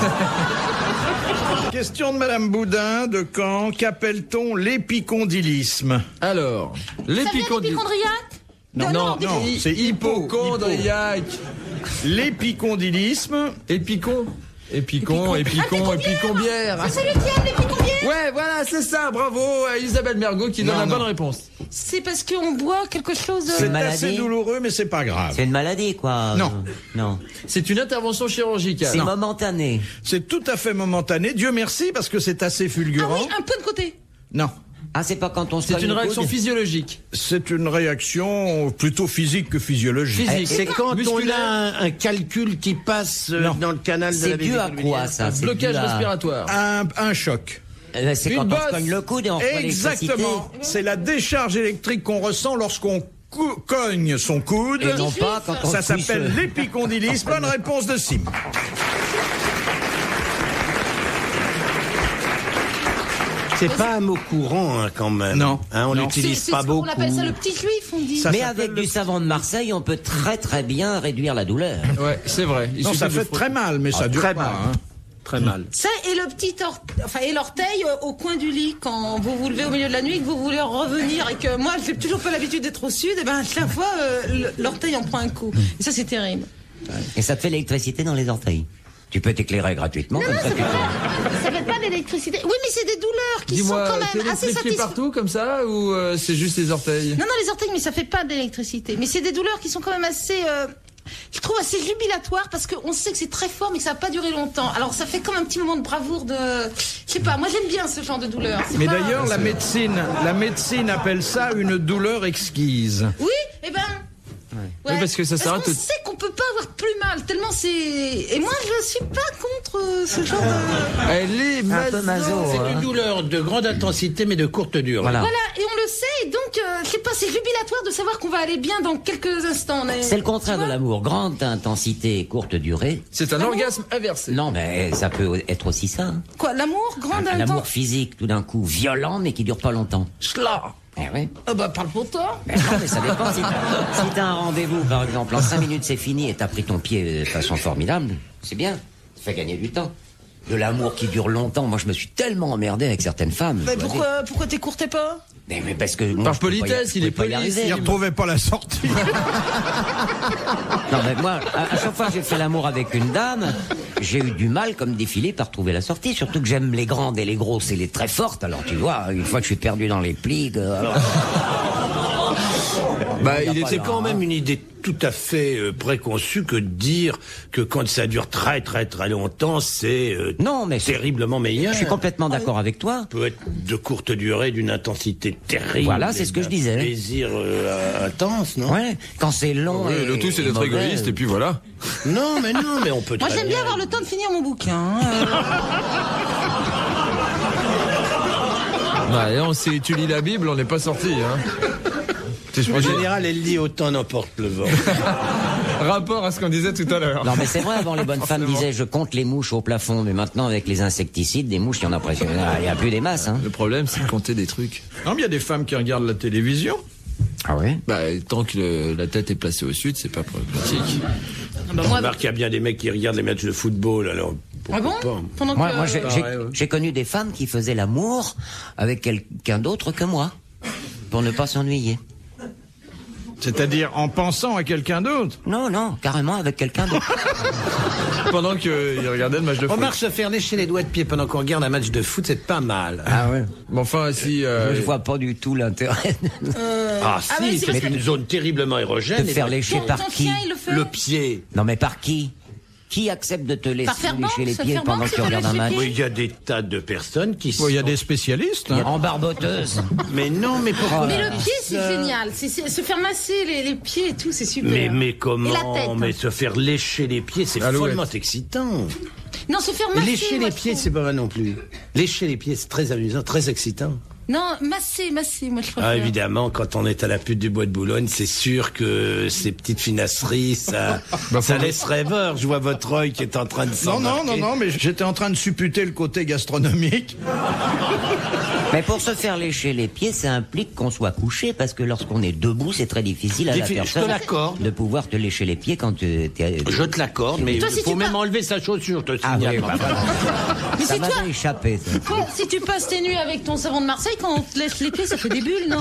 Speaker 1: Question de Madame Boudin de Caen. Qu'appelle-t-on l'épicondylisme?
Speaker 5: Alors,
Speaker 2: Ça vient d'hypochondriaque?
Speaker 1: Non, c'est
Speaker 5: hypochondriaque.
Speaker 1: L'épicondylisme.
Speaker 5: Épicon. Épicon bière.
Speaker 2: C'est celui qui aime les picombières.
Speaker 5: Ouais, voilà, c'est ça. Bravo à Isabelle Mergo qui donne
Speaker 1: Non,
Speaker 5: la
Speaker 1: non.
Speaker 5: bonne réponse.
Speaker 2: C'est parce qu'on boit quelque chose de.
Speaker 1: C'est
Speaker 4: maladie.
Speaker 1: assez douloureux, mais c'est pas grave.
Speaker 4: C'est une maladie, quoi.
Speaker 1: Non.
Speaker 4: Non.
Speaker 5: C'est une intervention chirurgicale.
Speaker 4: C'est momentané.
Speaker 1: C'est tout à fait momentané. Dieu merci, parce que c'est assez
Speaker 2: Ah
Speaker 1: fulgurant.
Speaker 2: oui, un peu de côté.
Speaker 1: Non.
Speaker 4: Ah, c'est pas quand on se
Speaker 5: C'est
Speaker 4: cogne
Speaker 5: une
Speaker 4: le
Speaker 5: réaction
Speaker 4: coude.
Speaker 5: physiologique.
Speaker 1: C'est une réaction plutôt physique que physiologique.
Speaker 5: Physique.
Speaker 3: C'est quand
Speaker 5: Musculaire.
Speaker 3: on a un calcul qui passe
Speaker 1: Non.
Speaker 3: dans le canal de
Speaker 4: C'est
Speaker 3: la
Speaker 4: dû à
Speaker 3: vésicule
Speaker 4: quoi, ça? C'est
Speaker 5: Blocage
Speaker 4: dû à-
Speaker 5: respiratoire.
Speaker 1: Un choc.
Speaker 4: C'est
Speaker 5: Une
Speaker 4: quand on
Speaker 5: bosse.
Speaker 4: se cogne le coude et on reçoit l'électricité.
Speaker 1: Exactement. C'est la décharge électrique qu'on ressent lorsqu'on cogne son coude.
Speaker 4: Et non pas quand on
Speaker 1: Ça
Speaker 4: se touche.
Speaker 1: s'appelle l'épicondylisme. Bonne réponse de Sim.
Speaker 3: C'est pas un mot courant hein, quand même.
Speaker 1: Non.
Speaker 3: Hein, on
Speaker 1: Non.
Speaker 3: l'utilise pas
Speaker 2: On
Speaker 3: beaucoup.
Speaker 2: appelle ça le petit juif, on dit.
Speaker 1: Ça
Speaker 4: Mais
Speaker 1: s'appelle
Speaker 4: avec du savon de Marseille, on peut très très bien réduire la douleur.
Speaker 5: Ouais, c'est vrai. Il
Speaker 1: Non,
Speaker 5: suffit
Speaker 1: ça
Speaker 5: de
Speaker 1: fait
Speaker 5: frotter.
Speaker 1: très mal, mais ça dure
Speaker 3: très
Speaker 1: pas.
Speaker 3: mal.
Speaker 1: Hein.
Speaker 3: Très mal.
Speaker 2: Ça et le petit et l'orteil au coin du lit quand vous vous levez au milieu de la nuit et que vous voulez revenir et que moi j'ai toujours pas l'habitude d'être au sud et ben à chaque fois l'orteil en prend un coup et ça c'est terrible.
Speaker 4: Et ça te fait l'électricité dans les orteils. Tu peux t'écéclairer gratuitement comme ça.
Speaker 2: Ça fait pas d'électricité. Oui mais c'est des douleurs qui sont
Speaker 5: Dis-moi,
Speaker 2: quand
Speaker 5: t'es
Speaker 2: même assez
Speaker 5: électrifié
Speaker 2: satisfaisantes.
Speaker 5: partout comme ça ou c'est juste les orteils?
Speaker 2: Non les orteils mais ça fait pas d'électricité mais c'est des douleurs qui sont quand même assez je trouve assez jubilatoires parce qu'on sait que c'est très fort mais que ça va pas durer longtemps. Alors ça fait comme un petit moment de bravoure de je sais pas, moi j'aime bien ce genre de douleur. C'est
Speaker 1: Mais
Speaker 2: pas-
Speaker 1: d'ailleurs, la médecine appelle ça une douleur exquise.
Speaker 2: Oui, eh ben.
Speaker 5: Oui, parce que ça s'arrête
Speaker 2: qu'on
Speaker 5: au-
Speaker 2: sait qu'on peut pas avoir plus mal, tellement c'est. Et moi, je suis pas contre ce genre de.
Speaker 5: Elle est
Speaker 4: Un peu maso.
Speaker 3: C'est
Speaker 4: hein.
Speaker 3: une douleur de grande intensité mais de courte durée.
Speaker 4: Voilà.
Speaker 2: Voilà, et on le sait, et donc, je sais pas, c'est jubilatoire de savoir qu'on va aller bien dans quelques instants. Mais...
Speaker 4: C'est le contraire
Speaker 2: Tu
Speaker 4: de
Speaker 2: vois
Speaker 4: l'amour. Grande intensité et courte durée.
Speaker 5: C'est un orgasme inversé.
Speaker 4: Non, mais ça peut être aussi ça. hein.
Speaker 2: Quoi, l'amour, grande
Speaker 4: Un amour
Speaker 2: intensité.
Speaker 4: physique, tout d'un coup, violent, mais qui dure pas longtemps.
Speaker 2: Schla.
Speaker 4: Eh oui.
Speaker 2: Ah bah, parle pour toi.
Speaker 4: Mais non, mais ça dépend. Si t'as un rendez-vous, par exemple, en 5 minutes c'est fini et t'as pris ton pied de façon formidable, c'est bien. Ça fait gagner du temps. de l'amour qui dure longtemps. Moi, je me suis tellement emmerdé avec certaines femmes.
Speaker 2: Mais pourquoi t'écourtais pas?
Speaker 4: Mais parce que moi,
Speaker 5: Par
Speaker 4: je pouvais
Speaker 5: politesse,
Speaker 4: pas y-
Speaker 5: il est
Speaker 4: je pouvais pas y
Speaker 5: poli,
Speaker 4: arriver.
Speaker 1: Il retrouvait pas la sortie.
Speaker 4: Non, mais moi, à chaque fois que j'ai fait l'amour avec une dame, j'ai eu du mal, comme des Philippe, à retrouver la sortie. Surtout que j'aime les grandes et les grosses et les très fortes. Alors, tu vois, une fois que je suis perdu dans les plis, alors...
Speaker 3: C'est quand même une idée tout à fait préconçue que de dire que quand ça dure très très très longtemps, c'est
Speaker 4: Non, mais
Speaker 3: terriblement meilleur.
Speaker 4: je suis complètement d'accord avec toi.
Speaker 3: Peut être de courte durée, d'une intensité terrible.
Speaker 4: Voilà, c'est ce que je disais.
Speaker 3: Plaisir intense, non?
Speaker 4: Ouais, quand c'est long.
Speaker 5: Oui,
Speaker 4: et-
Speaker 5: le tout, c'est
Speaker 4: et
Speaker 5: d'être
Speaker 4: mauvais.
Speaker 5: égoïste, et puis voilà.
Speaker 3: Non, mais on peut.
Speaker 2: Moi,
Speaker 3: très
Speaker 2: j'aime bien avoir le temps de finir mon bouquin.
Speaker 5: Ouais, on sait, tu lis la Bible, on n'est pas sorti. Hein.
Speaker 3: En général, elle lit autant n'importe le vent.
Speaker 5: Rapport à ce qu'on disait tout à l'heure.
Speaker 4: Non, mais c'est vrai, avant les bonnes femmes
Speaker 5: Forcément.
Speaker 4: disaient je compte les mouches au plafond, mais maintenant avec les insecticides, des mouches, il y en a presque. Il n'y a plus des masses, hein.
Speaker 5: Le problème, c'est de compter des trucs.
Speaker 1: Non, mais il y a des femmes qui regardent la télévision.
Speaker 4: Ah ouais?
Speaker 5: Bah, tant que la tête est placée au sud, c'est pas problématique.
Speaker 2: Moi,
Speaker 3: Remarque qu'il y a bien des mecs qui regardent les matchs de football, alors.
Speaker 2: ah bon?
Speaker 3: Pas.
Speaker 2: Pendant
Speaker 4: Moi,
Speaker 2: que...
Speaker 4: moi, j'ai
Speaker 5: ouais.
Speaker 4: j'ai connu des femmes qui faisaient l'amour avec quelqu'un d'autre que moi, pour ne pas s'ennuyer.
Speaker 1: C'est-à-dire en pensant à quelqu'un d'autre.
Speaker 4: Non, non, carrément avec quelqu'un d'autre.
Speaker 5: Pendant qu'il regardait le match de foot.
Speaker 3: Remarque, se faire lécher les doigts de pied pendant qu'on regarde un match de foot, c'est pas mal.
Speaker 4: Ah ouais.
Speaker 5: Bon, enfin, si...
Speaker 4: Je vois pas du tout l'intérêt
Speaker 3: Ah
Speaker 2: mais
Speaker 3: si,
Speaker 2: c'est
Speaker 3: c'est
Speaker 2: parce
Speaker 3: une zone terriblement érogène.
Speaker 4: de faire lécher
Speaker 2: Ton
Speaker 4: par qui.
Speaker 2: chien, il le fait?
Speaker 3: le pied.
Speaker 4: Non, mais par qui? Qui accepte de te laisser
Speaker 2: Par faire
Speaker 4: lécher
Speaker 2: banque,
Speaker 4: les
Speaker 2: se
Speaker 4: pieds
Speaker 2: faire
Speaker 4: pendant
Speaker 2: banque,
Speaker 4: que tu
Speaker 2: se
Speaker 4: regardes un
Speaker 2: lécher
Speaker 4: match?
Speaker 2: les
Speaker 3: Oui, il y a des tas de personnes qui sont...
Speaker 1: Il y a des spécialistes. hein.
Speaker 4: En barboteuse.
Speaker 3: Mais non, mais pourquoi?
Speaker 2: Mais le pied, c'est génial. C'est se faire masser les pieds et tout, c'est super.
Speaker 3: Mais comment?
Speaker 2: Et la tête.
Speaker 3: Mais se faire lécher les pieds, c'est
Speaker 5: Alouette.
Speaker 3: follement excitant.
Speaker 2: Non, se faire masser.
Speaker 3: Lécher
Speaker 2: moi,
Speaker 3: les
Speaker 2: je
Speaker 3: pieds,
Speaker 2: trouve.
Speaker 3: c'est pas vrai non plus. Lécher les pieds, c'est très amusant, très excitant.
Speaker 2: Non, masser, moi je préfère.
Speaker 3: Ah, évidemment, quand on est à la pute du bois de Boulogne, c'est sûr que ces petites finasseries, ça laisse rêveur. Je vois votre œil qui est en train de
Speaker 1: Non,
Speaker 3: s'embarquer.
Speaker 1: non, mais j'étais en train de supputer le côté gastronomique.
Speaker 4: Mais pour se faire lécher les pieds, ça implique qu'on soit couché, parce que lorsqu'on est debout, c'est très difficile à la
Speaker 3: Je te
Speaker 4: personne
Speaker 3: l'accorde.
Speaker 4: de pouvoir te lécher les pieds quand tu es...
Speaker 3: Je te l'accorde, mais
Speaker 2: Toi,
Speaker 3: il
Speaker 2: si
Speaker 3: faut
Speaker 2: tu
Speaker 3: même
Speaker 2: pas-
Speaker 3: enlever sa chaussure, je te
Speaker 4: Ah
Speaker 3: signale.
Speaker 4: oui, bah voilà.
Speaker 2: Mais
Speaker 4: Ça
Speaker 2: c'est toi.
Speaker 4: m'avait échappé, ça.
Speaker 2: Toi, si tu passes tes nuits avec ton savon de Marseille, quand on te lèche les pieds, ça fait des bulles, non?